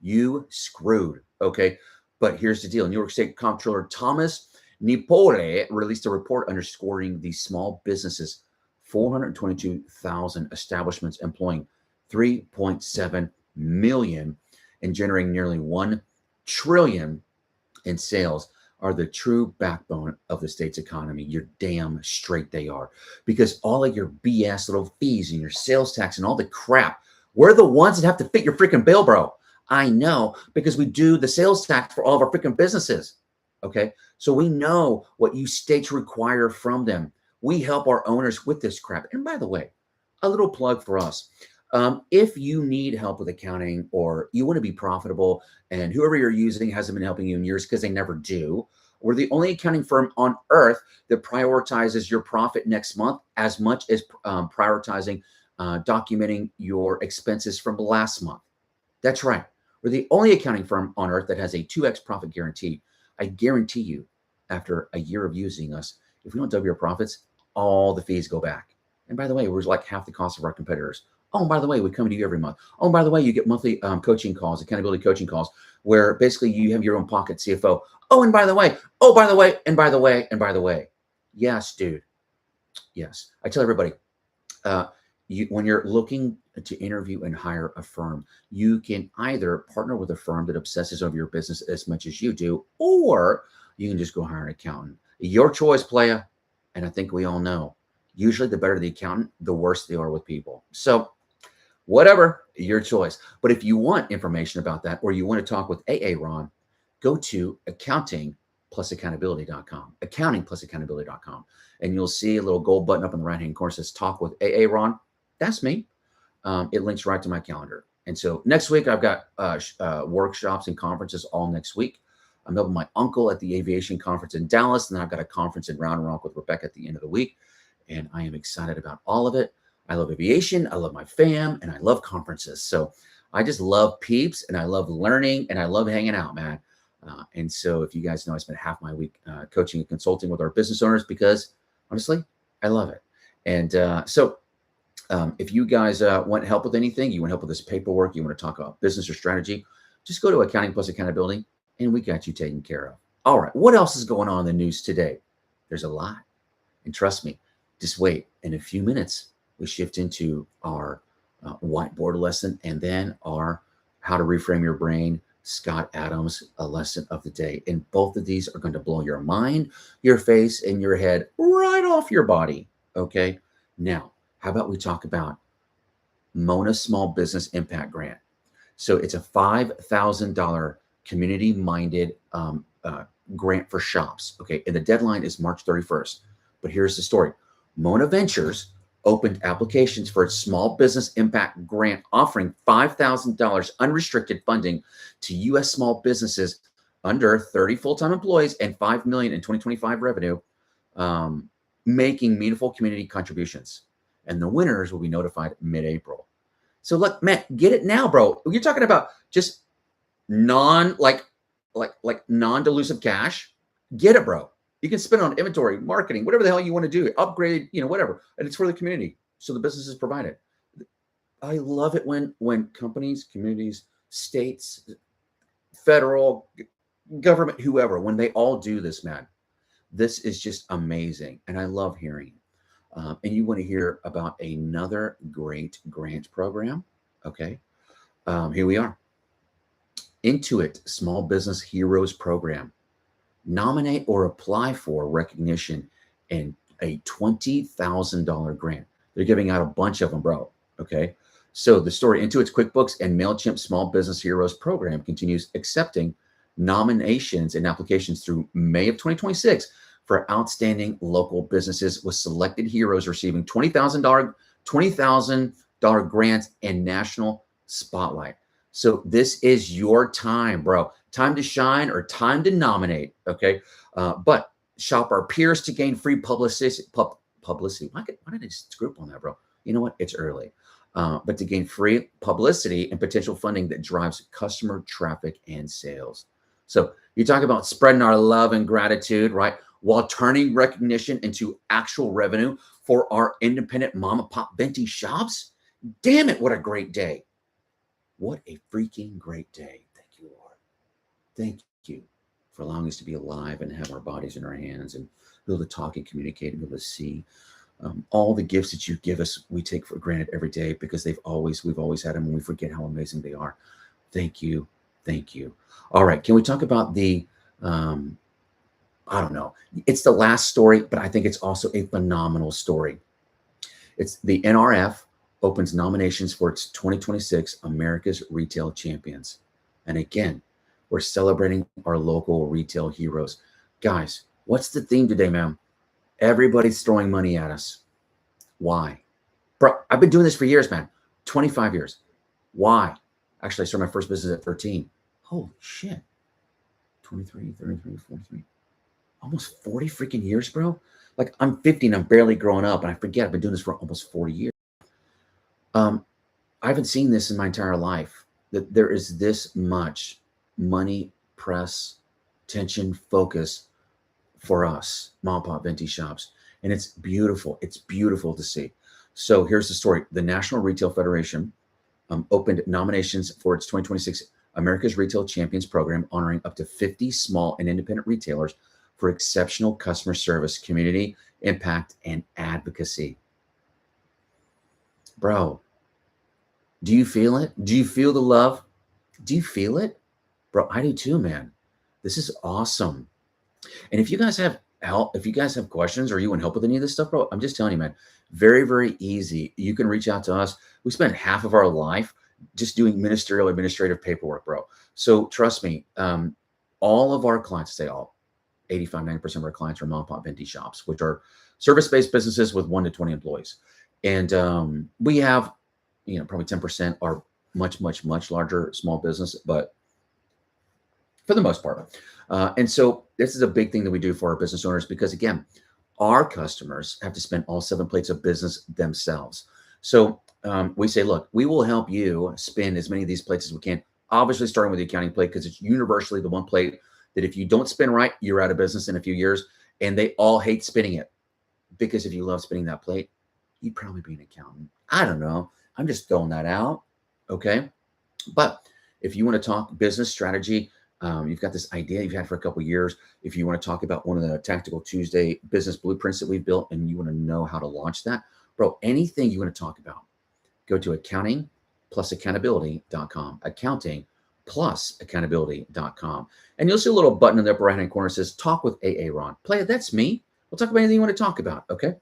you screwed. Okay. But here's the deal. New York State Comptroller Thomas Nipole released a report underscoring the small businesses, 422,000 establishments employing 3.7 million and generating nearly 1 trillion in sales are the true backbone of the state's economy. You're damn straight they are. Because all of your BS little fees and your sales tax and all the crap, we're the ones that have to fit your freaking bill, bro. I know, because we do the sales tax for all of our freaking businesses. Okay. So we know what you states require from them. We help our owners with this crap. And by the way, a little plug for us. If you need help with accounting or you want to be profitable and whoever you're using hasn't been helping you in years because they never do, we're the only accounting firm on earth that prioritizes your profit next month as much as prioritizing documenting your expenses from last month. That's right. We're the only accounting firm on earth that has a 2x profit guarantee. I guarantee you, after a year of using us, if we don't double your profits, all the fees go back. And by the way, we're like half the cost of our competitors. Oh, and by the way, we come to you every month. Oh, and by the way, you get monthly coaching calls, accountability coaching calls, where basically you have your own pocket CFO. Oh, and by the way, and by the way. Yes, dude. Yes. I tell everybody, when you're looking to interview and hire a firm, you can either partner with a firm that obsesses over your business as much as you do, or you can just go hire an accountant. Your choice, playa. And I think we all know, usually the better the accountant, the worse they are with people. So whatever, your choice. But if you want information about that, or you want to talk with AA Ron, go to accountingplusaccountability.com, accountingplusaccountability.com. And you'll see a little gold button up in the right-hand corner that says talk with AA Ron. That's me. It links right to my calendar. And so next week, I've got workshops and conferences all next week. I'm helping my uncle at the aviation conference in Dallas. And then I've got a conference in Round Rock with Rebecca at the end of the week. And I am excited about all of it. I love aviation. I love my fam, and I love conferences. So I just love peeps, and I love learning, and I love hanging out, man. And so if you guys know, I spent half my week coaching and consulting with our business owners because honestly, I love it. And so if you guys want help with anything, you want help with this paperwork, you want to talk about business or strategy, just go to Accounting Plus Accountability, and we got you taken care of. All right. What else is going on in the news today? There's a lot. And trust me, just wait. In a few minutes, we shift into our whiteboard lesson and then our How to Reframe Your Brain, Scott Adams, a lesson of the day. And both of these are going to blow your mind, your face, and your head right off your body. Okay. Now, how about we talk about Mona Small Business Impact Grant? So it's a $5,000 community-minded grant for shops. Okay. And the deadline is March 31st. But here's the story. Mona Ventures opened applications for its Small Business Impact Grant, offering $5,000 unrestricted funding to U.S. small businesses under 30 full-time employees and $5 million in 2025 revenue, making meaningful community contributions. And the winners will be notified mid-April. So look, man, get it now, bro. You're talking about just non-delusive cash. Get it, bro. You can spend on inventory, marketing, whatever the hell you want to do, upgrade, whatever. And it's for the community. So the business is provided. I love it when companies, communities, states, federal, government, whoever, when they all do this, man. This is just amazing. And I love hearing. And you want to hear about another great grant program. Okay. Here we are. Intuit Small Business Heroes Program. Nominate or apply for recognition and a $20,000 grant. They're giving out a bunch of them, bro. Okay. So the story, Intuit's QuickBooks and MailChimp Small Business Heroes program continues accepting nominations and applications through May of 2026 for outstanding local businesses, with selected heroes receiving $20,000 grants and national spotlight. So this is your time, bro. Time to shine or time to nominate, okay? But shop our peers to gain free publicity. Publicity. Why did I just screw up on that, bro? You know what? It's early. But to gain free publicity and potential funding that drives customer traffic and sales. So you talk about spreading our love and gratitude, right? While turning recognition into actual revenue for our independent mom and pop Venti shops. Damn it, what a great day. What a freaking great day. Thank you for allowing us to be alive and have our bodies in our hands and be able to talk and communicate and be able to see. All the gifts that you give us, we take for granted every day because we've always had them and we forget how amazing they are. Thank you. Thank you. All right. Can we talk about the, I don't know, it's the last story, but I think it's also a phenomenal story. It's the NRF opens nominations for its 2026 America's Retail Champions. And again, we're celebrating our local retail heroes. Guys, what's the theme today, man? Everybody's throwing money at us. Why? Bro, I've been doing this for years, man. 25 years. Why? Actually, I started my first business at 13. Holy shit. 23, 33, 43. Almost 40 freaking years, bro. Like I'm 50 and I'm barely growing up and I forget I've been doing this for almost 40 years. I haven't seen this in my entire life, that there is this much money, press, tension, focus for us, mom and pop venti shops. And it's beautiful. It's beautiful to see. So here's the story. The National Retail Federation opened nominations for its 2026 America's Retail Champions program, honoring up to 50 small and independent retailers for exceptional customer service, community impact, and advocacy. Bro, do you feel it? Do you feel the love? Do you feel it? Bro, I do too, man. This is awesome. And if you guys have help, if you guys have questions or you want help with any of this stuff, bro, I'm just telling you, man, very, very easy. You can reach out to us. We spend half of our life just doing ministerial, administrative paperwork, bro. So trust me, all of our clients, say all, 85, 90% of our clients are mom and pop venti shops, which are service-based businesses with 1 to 20 employees. And we have, probably 10% are much, much, much larger small business, but for the most part. And so this is a big thing that we do for our business owners because, again, our customers have to spend all 7 plates of business themselves. So we say, look, we will help you spin as many of these plates as we can, obviously starting with the accounting plate because it's universally the one plate that if you don't spin right, you're out of business in a few years. And they all hate spinning it because if you love spinning that plate, you'd probably be an accountant. I don't know. I'm just throwing that out. Okay. But if you want to talk business strategy, you've got this idea you've had for a couple of years. If you want to talk about one of the Tactical Tuesday business blueprints that we've built and you want to know how to launch that, bro, anything you want to talk about, go to accountingplusaccountability.com, accountingplusaccountability.com. And you'll see a little button in the upper right-hand corner that says, talk with AA Ron. Play it, that's me. We'll talk about anything you want to talk about, okay?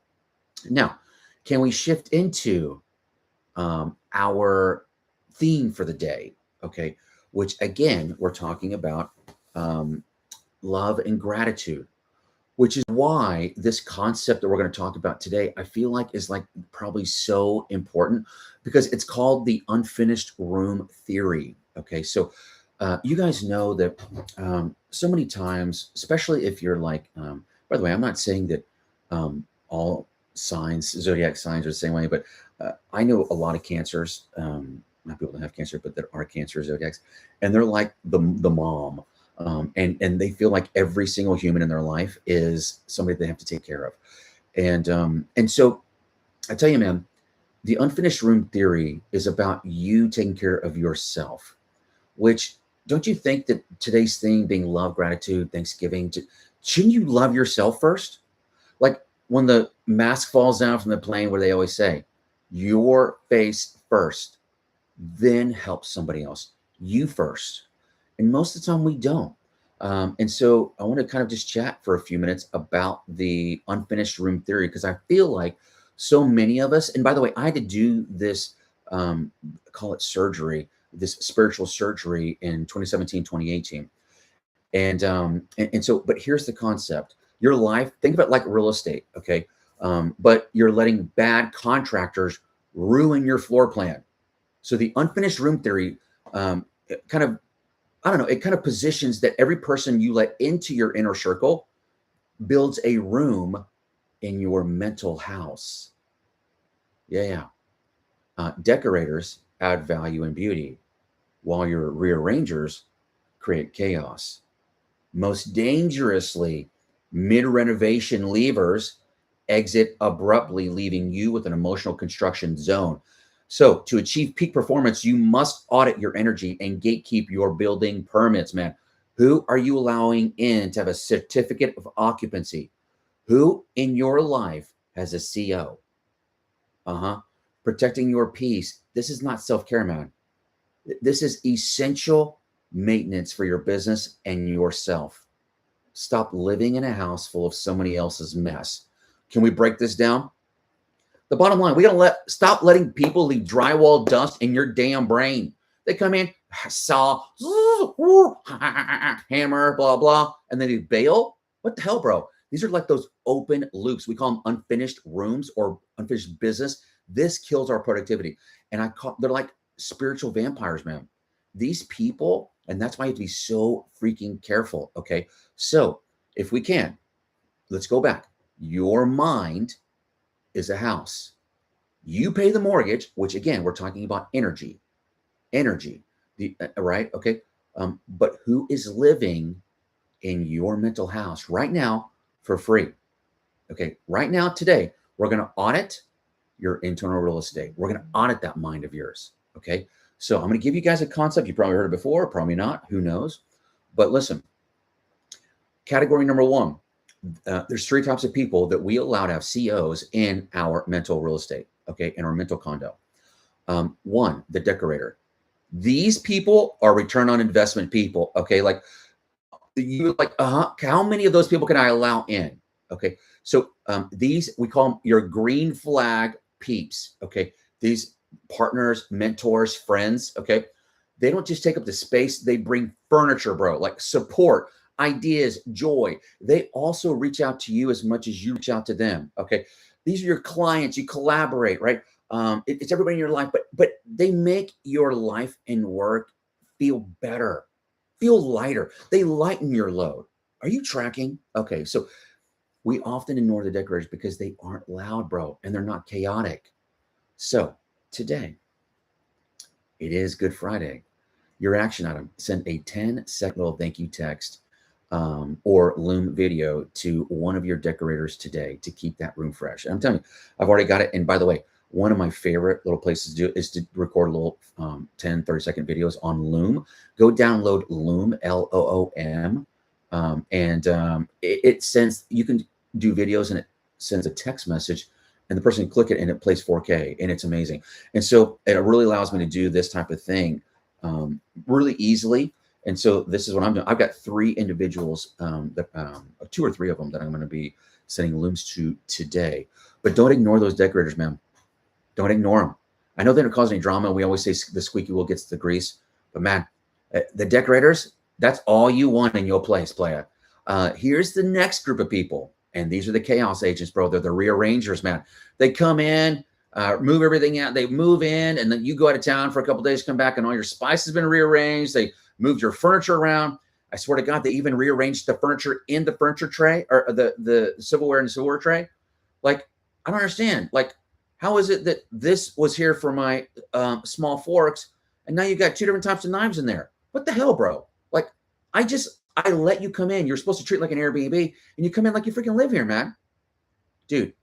Now, can we shift into our theme for the day, okay? Which again, we're talking about love and gratitude, which is why this concept that we're going to talk about today, I feel like is like probably so important because it's called the unfinished room theory. Okay. So you guys know that so many times, especially if you're like, by the way, I'm not saying that all signs, zodiac signs are the same way, but I know a lot of cancers, not people that have cancer, but that are cancer zodiacs, and they're like the mom, and they feel like every single human in their life is somebody they have to take care of, and so I tell you, man, the unfinished room theory is about you taking care of yourself. Which don't you think that today's thing being love, gratitude, Thanksgiving, shouldn't you love yourself first? Like when the mask falls down from the plane, what do they always say? Your face first. Then help somebody else. You first. And most of the time we don't. And so I want to kind of just chat for a few minutes about the unfinished room theory because I feel like so many of us, and by the way, I had to do this, call it surgery, this spiritual surgery in 2017, 2018. And so, but here's the concept. Your life, think of it like real estate, okay? But you're letting bad contractors ruin your floor plan. So the unfinished room theory it kind of positions that every person you let into your inner circle builds a room in your mental house. Yeah. Decorators add value and beauty, while your rearrangers create chaos. Most dangerously, mid-renovation leavers exit abruptly, leaving you with an emotional construction zone. So to achieve peak performance, you must audit your energy and gatekeep your building permits, man. Who are you allowing in to have a certificate of occupancy? Who in your life has a CO? Protecting your peace. This is not self-care, man. This is essential maintenance for your business and yourself. Stop living in a house full of somebody else's mess. Can we break this down? The bottom line, we gotta stop letting people leave drywall dust in your damn brain. They come in, saw, hammer, blah, blah, and then they bail. What the hell, bro? These are like those open loops. We call them unfinished rooms or unfinished business. This kills our productivity. And they're like spiritual vampires, man. These people, and that's why you have to be so freaking careful, okay? So if we can, let's go back. Your mind is a house. You pay the mortgage, which again, we're talking about energy, right? Okay. But who is living in your mental house right now for free? Okay. Right now, today, we're going to audit your internal real estate. We're going to audit that mind of yours. Okay. So I'm going to give you guys a concept. You probably heard it before, probably not. Who knows? But listen, category number one, there's three types of people that we allow to have COs in our mental real estate, okay, in our mental condo. One, the decorator. These people are return on investment people, okay? Like how many of those people can I allow in? Okay, so these, we call them your green flag peeps, okay? These partners, mentors, friends, okay? They don't just take up the space, they bring furniture, bro, like support, ideas, joy. They also reach out to you as much as you reach out to them. Okay. These are your clients. You collaborate, right? It's everybody in your life, but they make your life and work feel better, feel lighter. They lighten your load. Are you tracking? Okay. So we often ignore the decorators because they aren't loud, bro, and they're not chaotic. So today, it is Good Friday. Your action item, send a 10-second little thank you text or Loom video to one of your decorators today to keep that room fresh. And I'm telling you, I've already got it. And by the way, one of my favorite little places to do is to record little 10, 30-second videos on Loom. Go download Loom, Loom. It sends, you can do videos and it sends a text message and the person can click it and it plays 4K and it's amazing. And so it really allows me to do this type of thing really easily. And so this is what I'm doing. I've got three individuals, two or three of them that I'm going to be sending Looms to today. But don't ignore those decorators, man. Don't ignore them. I know they don't cause any drama. We always say the squeaky wheel gets the grease. But man, the decorators, that's all you want in your place, playa. Here's the next group of people. And these are the chaos agents, bro. They're the rearrangers, man. They come in, move everything out. They move in, and then you go out of town for a couple of days, come back, and all your spice has been rearranged. They moved your furniture around. I swear to God, they even rearranged the furniture in the furniture tray or the silverware in the silverware tray. Like, I don't understand. Like, how is it that this was here for my small forks, and now you got two different types of knives in there? What the hell, bro? Like, I let you come in. You're supposed to treat like an Airbnb, and you come in like you freaking live here, man. Dude,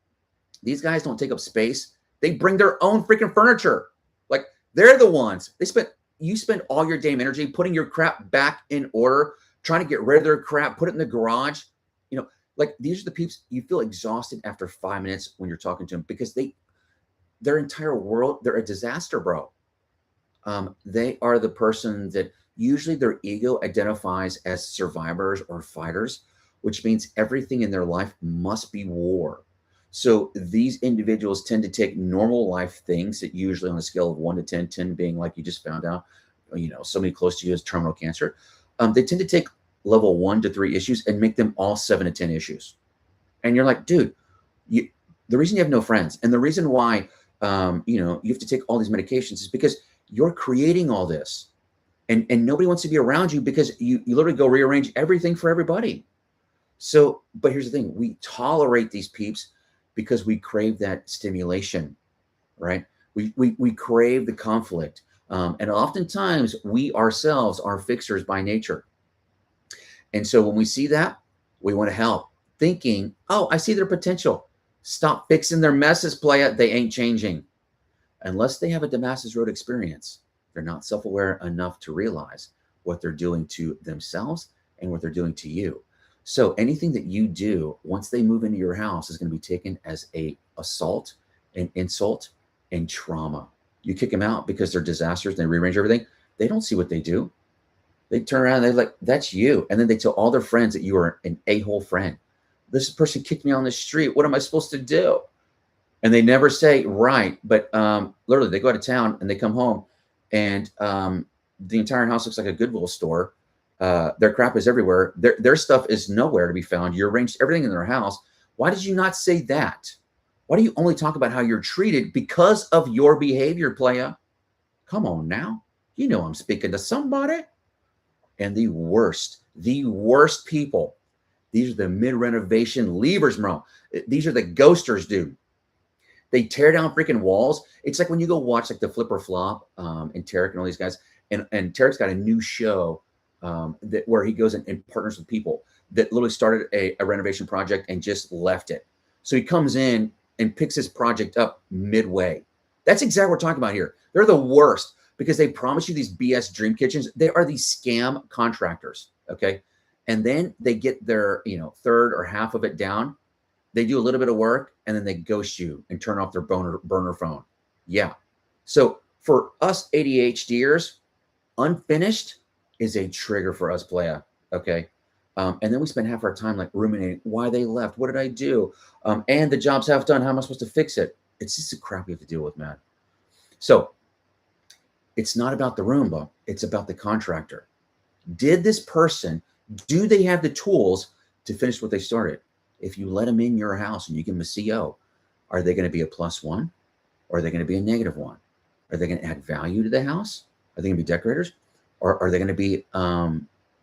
these guys don't take up space. They bring their own freaking furniture. Like, they're the ones. You spend all your damn energy putting your crap back in order, trying to get rid of their crap, put it in the garage. You know, like, these are the peeps. You feel exhausted after 5 minutes when you're talking to them because their entire world, they're a disaster, bro. They are the person that usually their ego identifies as survivors or fighters, which means everything in their life must be war. So these individuals tend to take normal life things that usually on a scale of 1 to 10, 10 being like you just found out, you know, somebody close to you has terminal cancer. They tend to take level 1 to 3 issues and make them all 7 to 10 issues. And you're like, dude, the reason you have no friends and the reason why, you have to take all these medications is because you're creating all this and nobody wants to be around you because you literally go rearrange everything for everybody. So, but here's the thing, we tolerate these peeps because we crave that stimulation, right? We crave the conflict. And oftentimes we ourselves are fixers by nature. And so when we see that, we want to help, thinking, oh, I see their potential. Stop fixing their messes, playa. They ain't changing. Unless they have a Damascus Road experience, they're not self-aware enough to realize what they're doing to themselves and what they're doing to you. So anything that you do once they move into your house is going to be taken as a assault, an insult, and trauma. You kick them out because they're disasters and they rearrange everything. They don't see what they do. They turn around and they're like, that's you. And then they tell all their friends that you are an a-hole friend. This person kicked me on the street. What am I supposed to do? And they never say, right. But literally, they go out of town and they come home and the entire house looks like a Goodwill store. Their crap is everywhere. Their stuff is nowhere to be found. You arranged everything in their house. Why did you not say that? Why do you only talk about how you're treated because of your behavior, playa? Come on now. You know I'm speaking to somebody. And the worst people, these are the mid-renovation leavers, bro. These are the ghosters, dude. They tear down freaking walls. It's like when you go watch like the Flip or Flop and Tarek and all these guys, and Tarek's got a new show where he goes and partners with people that literally started a renovation project and just left it. So he comes in and picks his project up midway. That's exactly what we're talking about here. They're the worst because they promise you these BS dream kitchens. They are these scam contractors, okay? And then they get their, third or half of it down. They do a little bit of work and then they ghost you and turn off their burner phone. Yeah. So for us ADHDers, unfinished is a trigger for us, playa, okay? And then we spend half our time like ruminating why they left. What did I do? And the job's half done. How am I supposed to fix it? It's just a crap we have to deal with, man. So it's not about the room, but it's about the contractor. Did this person, do they have the tools to finish what they started? If you let them in your house and you give them a CO, are they going to be a +1 or are they going to be a -1? Are they going to add value to the house? Are they going to be decorators? Or are they going to be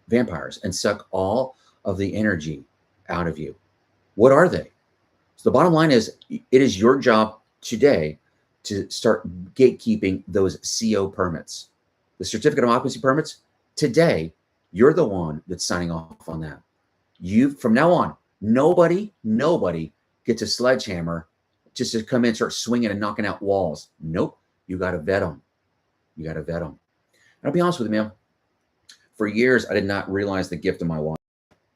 vampires and suck all of the energy out of you? What are they? So the bottom line is, it is your job today to start gatekeeping those CO permits. The certificate of occupancy permits, today, you're the one that's signing off on that. From now on, nobody gets a sledgehammer just to come in and start swinging and knocking out walls. Nope. You got to vet them. You got to vet them. And I'll be honest with you, man. For years, I did not realize the gift of my wife.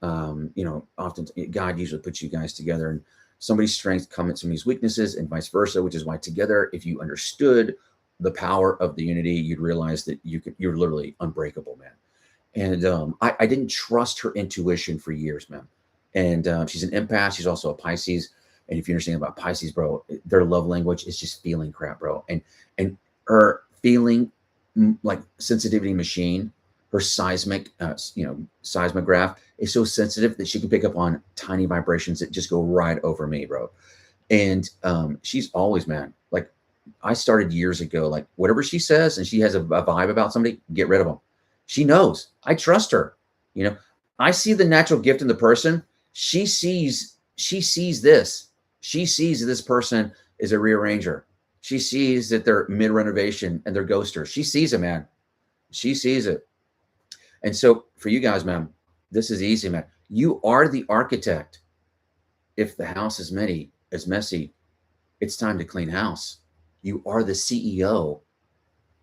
Often God usually puts you guys together and somebody's strength comments on his weaknesses and vice versa, which is why together, if you understood the power of the unity, you'd realize that you're literally unbreakable, man. And I didn't trust her intuition for years, man. And she's an empath. She's also a Pisces. And if you understand about Pisces, bro, their love language is just feeling crap, bro. And her feeling like sensitivity machine, her seismograph is so sensitive that she can pick up on tiny vibrations that just go right over me, bro. And she's always, man, like I started years ago, like whatever she says, and she has a vibe about somebody, get rid of them. She knows. I trust her. I see the natural gift in the person. She sees this. She sees this person is a rearranger. She sees that they're mid-renovation and they're ghosters. She sees it, man. She sees it. And so for you guys, man, this is easy, man. You are the architect. If the house is messy, it's time to clean house. You are the CEO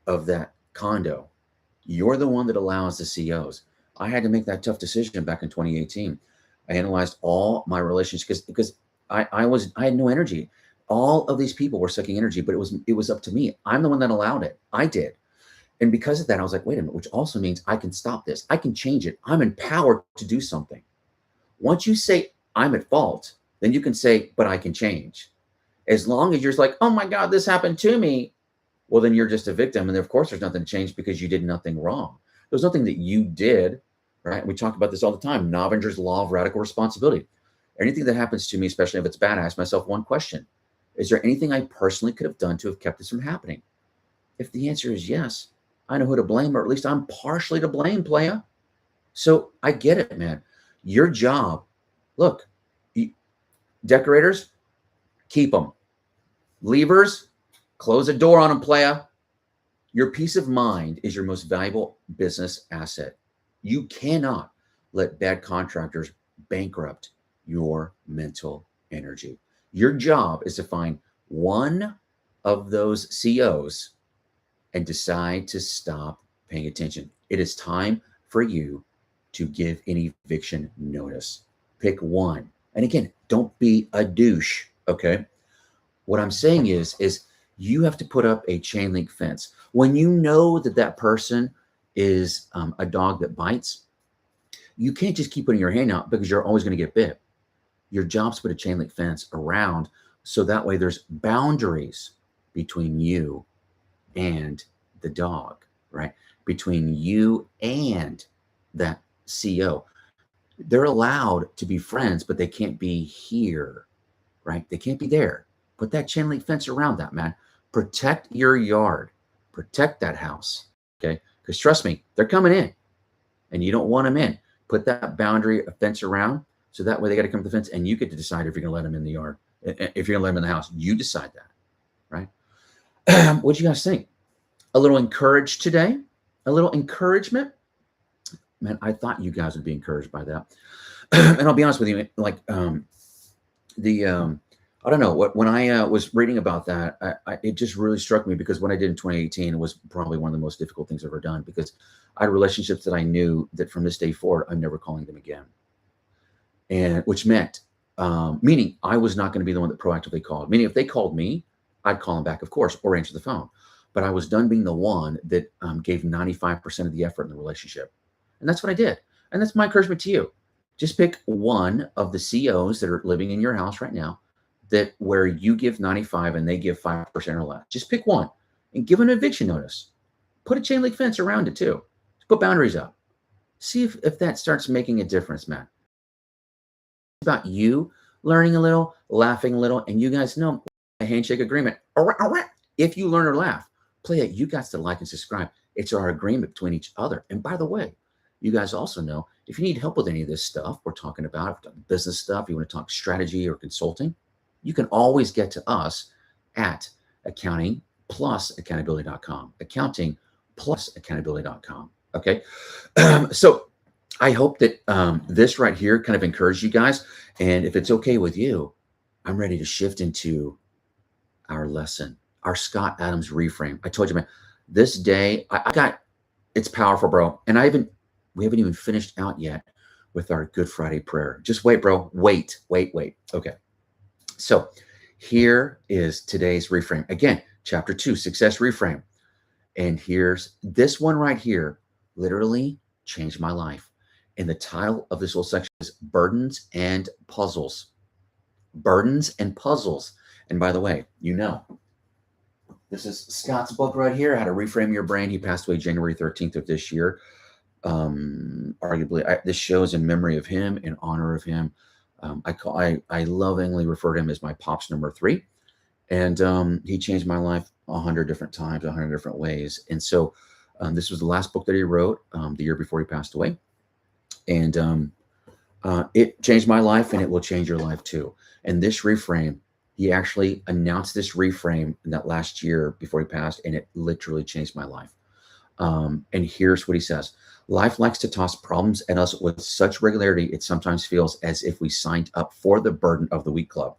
of that condo. You're the one that allows the COs. I had to make that tough decision back in 2018. I analyzed all my relationships because I had no energy. All of these people were sucking energy, but it was up to me. I'm the one that allowed it. I did. And because of that, I was like, wait a minute, which also means I can stop this. I can change it. I'm empowered to do something. Once you say I'm at fault, then you can say, but I can change. As long as you're like, oh my God, this happened to me. Well, then you're just a victim. And of course, there's nothing to change because you did nothing wrong. There's nothing that you did, right? We talk about this all the time. Novinger's law of radical responsibility. Anything that happens to me, especially if it's bad, I ask myself one question. Is there anything I personally could have done to have kept this from happening? If the answer is yes, I know who to blame, or at least I'm partially to blame, playa. So I get it, man. Your job, look, decorators, keep them. Leavers, close the door on them, playa. Your peace of mind is your most valuable business asset. You cannot let bad contractors bankrupt your mental energy. Your job is to find one of those COs and decide to stop paying attention. It is time for you to give an eviction notice. Pick one. And again, don't be a douche, okay? What I'm saying is you have to put up a chain link fence. When you know that that person is a dog that bites, you can't just keep putting your hand out because you're always going to get bit. Your job's to put a chain link fence around so that way there's boundaries between you and the dog, right? Between you and that CO. They're allowed to be friends, but they can't be here, right? They can't be there. Put that chain link fence around that, man. Protect your yard. Protect that house, okay? Because trust me, they're coming in and you don't want them in. Put that boundary, a fence around, so that way they got to come to the fence and you get to decide if you're going to let them in the yard. If you're going to let them in the house, you decide that, right? What do you guys think? A little encouraged today? A little encouragement? Man, I thought you guys would be encouraged by that. And I'll be honest with you, like I don't know, when I was reading about that, it just really struck me because what I did in 2018 was probably one of the most difficult things I've ever done because I had relationships that I knew that from this day forward, I'm never calling them again. And which meant, meaning I was not going to be the one that proactively called. Meaning if they called me, I'd call them back, of course, or answer the phone. But I was done being the one that gave 95% of the effort in the relationship. And that's what I did. And that's my encouragement to you. Just pick one of the COs that are living in your house right now that where you give 95 and they give 5% or less. Just pick one and give an eviction notice. Put a chain link fence around it too. Put boundaries up. See if that starts making a difference, man. It's about you learning a little, laughing a little, and you guys know a handshake agreement. If you learn or laugh, play it. You guys to like and subscribe. It's our agreement between each other. And by the way, you guys also know if you need help with any of this stuff we're talking about, business stuff, you want to talk strategy or consulting, you can always get to us at accountingplusaccountability.com. Accountingplusaccountability.com. Okay. So I hope that this right here kind of encouraged you guys. And if it's okay with you, I'm ready to shift into our lesson, our Scott Adams reframe. I told you, man, this day I got, it's powerful, bro. And we haven't even finished out yet with our Good Friday prayer. Just wait, bro. Wait. Okay. So here is today's reframe. Again, chapter 2, success reframe. And here's this one right here, literally changed my life. And the title of this whole section is Burdens and Puzzles. Burdens and Puzzles. And by the way, you know, this is Scott's book right here, How to Reframe Your Brain. He passed away January 13th of this year. Arguably, this show is in memory of him, in honor of him. I lovingly refer to him as my pops number 3. And he changed my life 100 different times, 100 different ways. And so this was the last book that he wrote the year before he passed away. And it changed my life, and it will change your life too. And this reframe, he actually announced this reframe in that last year before he passed, and it literally changed my life. And here's what he says. Life likes to toss problems at us with such regularity, it sometimes feels as if we signed up for the Burden of the Week Club.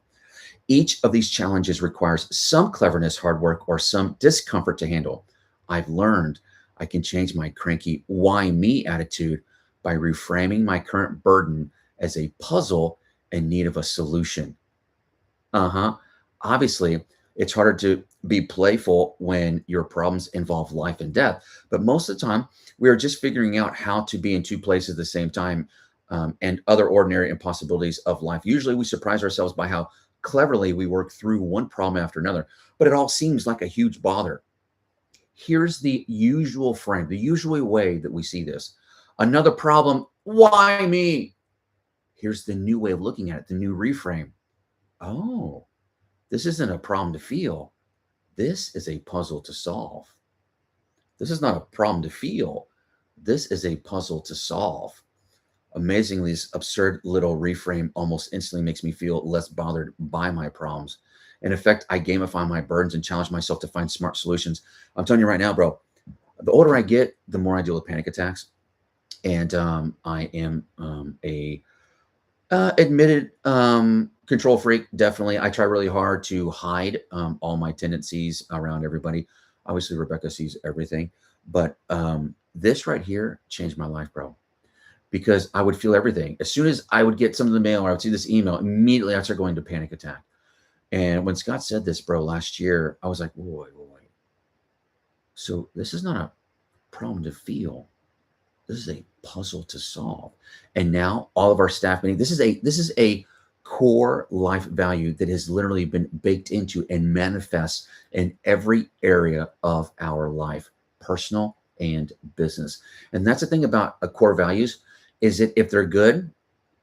Each of these challenges requires some cleverness, hard work, or some discomfort to handle. I've learned I can change my cranky why me attitude by reframing my current burden as a puzzle in need of a solution. Obviously, it's harder to be playful when your problems involve life and death. But most of the time, we are just figuring out how to be in two places at the same time and other ordinary impossibilities of life. Usually we surprise ourselves by how cleverly we work through one problem after another, but it all seems like a huge bother. Here's the usual frame, the usual way that we see this. Another problem, why me? Here's the new way of looking at it, the new reframe. Oh, this isn't a problem to feel. This is a puzzle to solve. This is not a problem to feel. This is a puzzle to solve. Amazingly, this absurd little reframe almost instantly makes me feel less bothered by my problems. In effect, I gamify my burdens and challenge myself to find smart solutions. I'm telling you right now, bro, the older I get, the more I deal with panic attacks. And I am a admitted control freak, definitely. I try really hard to hide all my tendencies around everybody. Obviously, Rebecca sees everything. But this right here changed my life, bro. because I would feel everything. As soon as I would get some of the mail or I would see this email, immediately I'd start going into panic attack. And when Scott said this, bro, last year, I was like, wait. So this is not a problem to feel. This is a puzzle to solve. And now all of our staff meeting, this is a core life value that has literally been baked into and manifests in every area of our life, personal and business. And that's the thing about core values, is that if they're good,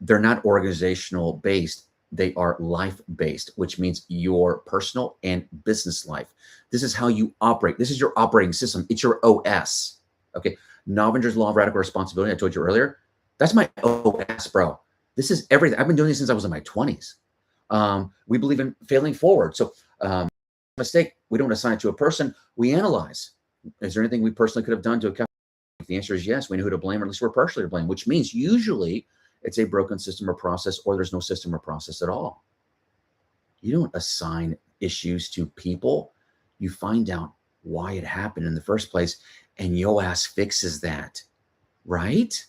they're not organizational based. They are life based, which means your personal and business life. This is how you operate. This is your operating system. It's your OS. Okay. Novinger's Law of Radical Responsibility, I told you earlier, that's my OS, bro. This is everything. I've been doing this since I was in my 20s. We believe in failing forward. So mistake, we don't assign it to a person. We analyze. Is there anything we personally could have done to account? If the answer is yes, we know who to blame, or at least we're partially to blame, which means usually it's a broken system or process, or there's no system or process at all. You don't assign issues to people. You find out why it happened in the first place, and your ass fixes that. Right?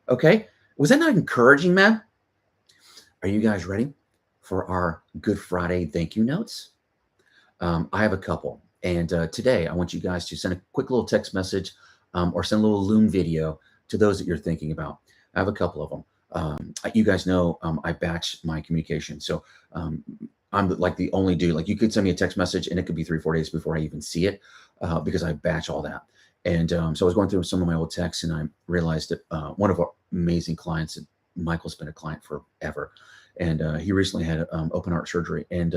Okay. Was that not encouraging, man? Are you guys ready for our Good Friday thank you notes? I have a couple. And today I want you guys to send a quick little text message or send a little Loom video to those that you're thinking about. I have a couple of them. You guys know I batch my communication. So I'm like the only dude. Like, you could send me a text message and it could be 3-4 days before I even see it because I batch all that. And so I was going through some of my old texts, and I realized that one of our amazing clients, Michael's been a client forever, and he recently had open heart surgery. And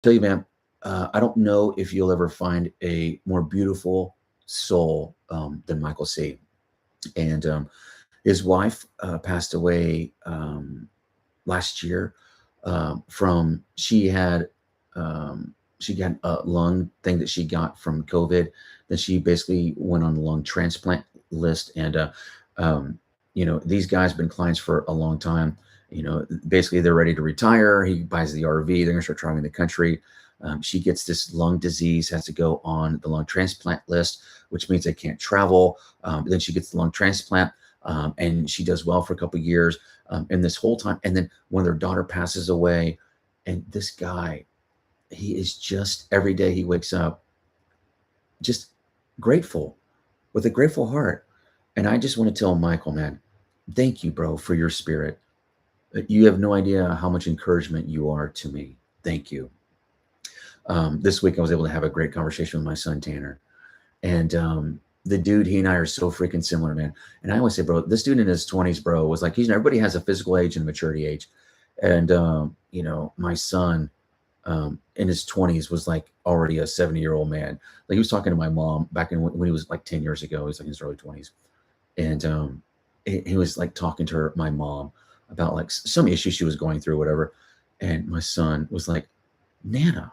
tell you, man, I don't know if you'll ever find a more beautiful soul than Michael C. And his wife passed away last year she got a lung thing that she got from COVID. Then she basically went on the lung transplant list. And, these guys have been clients for a long time. Basically they're ready to retire. He buys the RV. They're going to start traveling the country. She gets this lung disease, has to go on the lung transplant list, which means they can't travel. Then she gets the lung transplant, and she does well for a couple of years. And this whole time, and then when their daughter passes away, and this guy, he is just, every day he wakes up just grateful, with a grateful heart. And I just want to tell Michael, man, thank you, bro, for your spirit. You have no idea how much encouragement you are to me. Thank you. This week I was able to have a great conversation with my son, Tanner. And the dude, he and I are so freaking similar, man. And I always say, bro, this dude in his 20s, bro, was like, everybody has a physical age and a maturity age. And, my son in his 20s was like already a 70-year-old man. Like, he was talking to my mom back when he was like 10 years ago. He was like in his early 20s. And he was like talking to my mom about like some issue she was going through, whatever. And my son was like, Nana,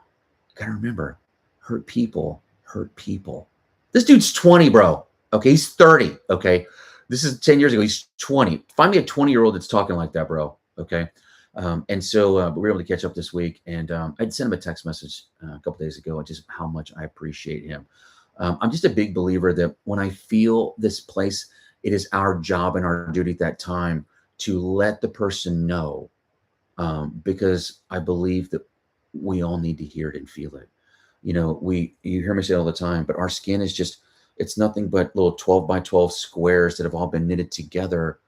gotta remember, hurt people hurt people. This dude's 20, bro. Okay, he's 30. Okay, this is 10 years ago. He's 20. Find me a 20-year-old that's talking like that, bro. Okay, and so we were able to catch up this week, and I'd sent him a text message a couple days ago, just how much I appreciate him. I'm just a big believer that when I feel this place, it is our job and our duty at that time to let the person know, because I believe that we all need to hear it and feel it. You hear me say it all the time, but our skin is just, it's nothing but little 12 by 12 squares that have all been knitted together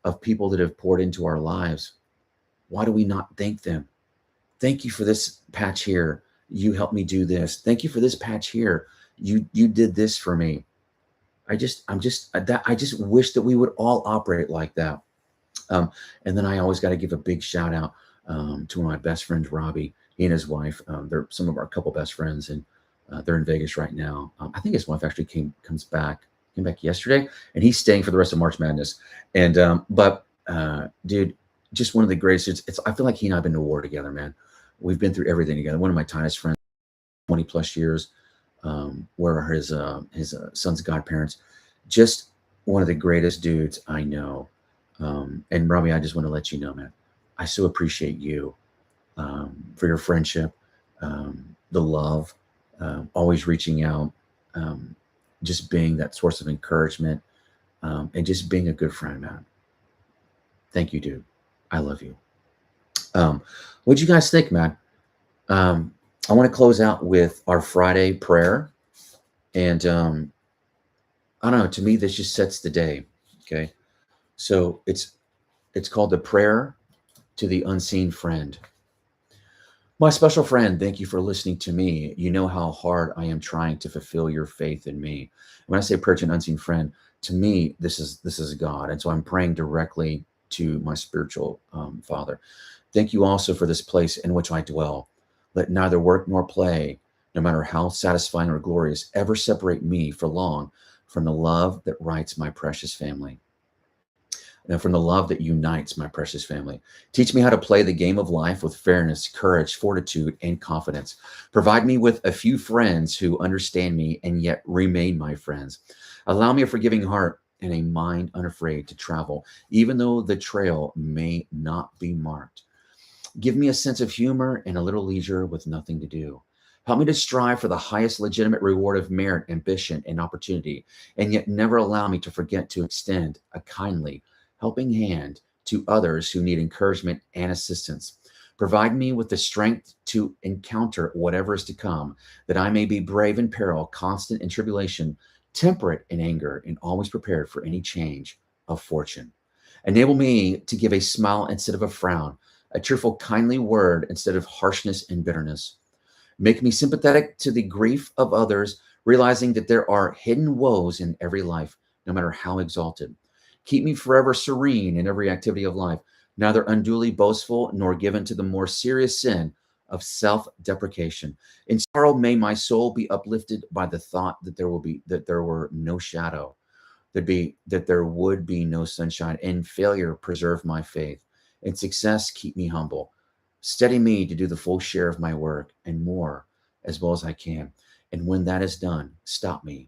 of people that have poured into our lives. Why do we not thank them? Thank you for this patch here. You helped me do this. Thank you for this patch here. You did this for me. I just wish that we would all operate like that. And then I always got to give a big shout out to one of my best friends, Robbie. He and his wife, they're some of our couple best friends, and they're in Vegas right now. I think his wife actually came back yesterday, and he's staying for the rest of March Madness. And dude, just one of the greatest. I feel like he and I have been to war together, man. We've been through everything together. One of my tightest friends, 20 plus years, were his son's godparents. Just one of the greatest dudes I know. And Robbie, I just want to let you know, man, I so appreciate you. For your friendship, the love, always reaching out, just being that source of encouragement. and just being a good friend, man. Thank you, dude. I love you. What'd you guys think, man? I want to close out with our Friday prayer. And I don't know, to me, this just sets the day. Okay. So it's called the prayer to the unseen friend. My special friend, thank you for listening to me. You know how hard I am trying to fulfill your faith in me. When I say prayer to an unseen friend, to me, this is God. And so I'm praying directly to my spiritual Father. Thank you also for this place in which I dwell. Let neither work nor play, no matter how satisfying or glorious, ever separate me for long from the love that writes my precious family. And from the love that unites my precious family. Teach me how to play the game of life with fairness, courage, fortitude, and confidence. Provide me with a few friends who understand me and yet remain my friends. Allow me a forgiving heart and a mind unafraid to travel, even though the trail may not be marked. Give me a sense of humor and a little leisure with nothing to do. Help me to strive for the highest legitimate reward of merit, ambition, and opportunity, and yet never allow me to forget to extend a kindly, helping hand to others who need encouragement and assistance. Provide me with the strength to encounter whatever is to come, that I may be brave in peril, constant in tribulation, temperate in anger, and always prepared for any change of fortune. Enable me to give a smile instead of a frown, a cheerful, kindly word instead of harshness and bitterness. Make me sympathetic to the grief of others, realizing that there are hidden woes in every life, no matter how exalted. Keep me forever serene in every activity of life, neither unduly boastful nor given to the more serious sin of self-deprecation. In sorrow, may my soul be uplifted by the thought that there were no shadow, that there would be no sunshine. In failure, preserve my faith. In success, keep me humble. Steady me to do the full share of my work and more as well as I can. And when that is done, stop me.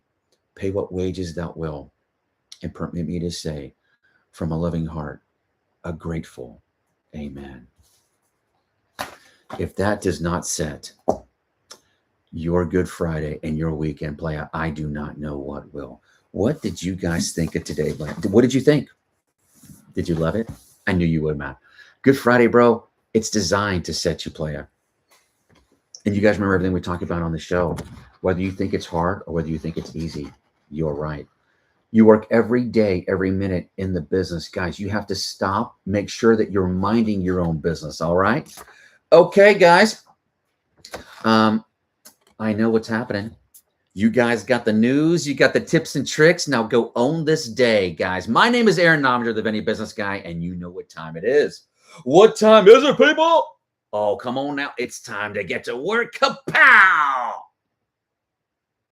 Pay what wages thou wilt, and permit me to say, from a loving heart, a grateful amen. If that does not set your Good Friday and your weekend play out, I do not know what will. What did you guys think of today? What did you think? Did you love it? I knew you would, Matt. Good Friday, bro. It's designed to set you, player. And you guys remember everything we talked about on the show. Whether you think it's hard or whether you think it's easy, you're right. You work every day, every minute in the business. Guys, you have to stop. Make sure that you're minding your own business, all right? Okay, guys. I know what's happening. You guys got the news. You got the tips and tricks. Now go own this day, guys. My name is Aaron Novinger, the Venti Business Guy, and you know what time it is. What time is it, people? Oh, come on now. It's time to get to work. Kapow!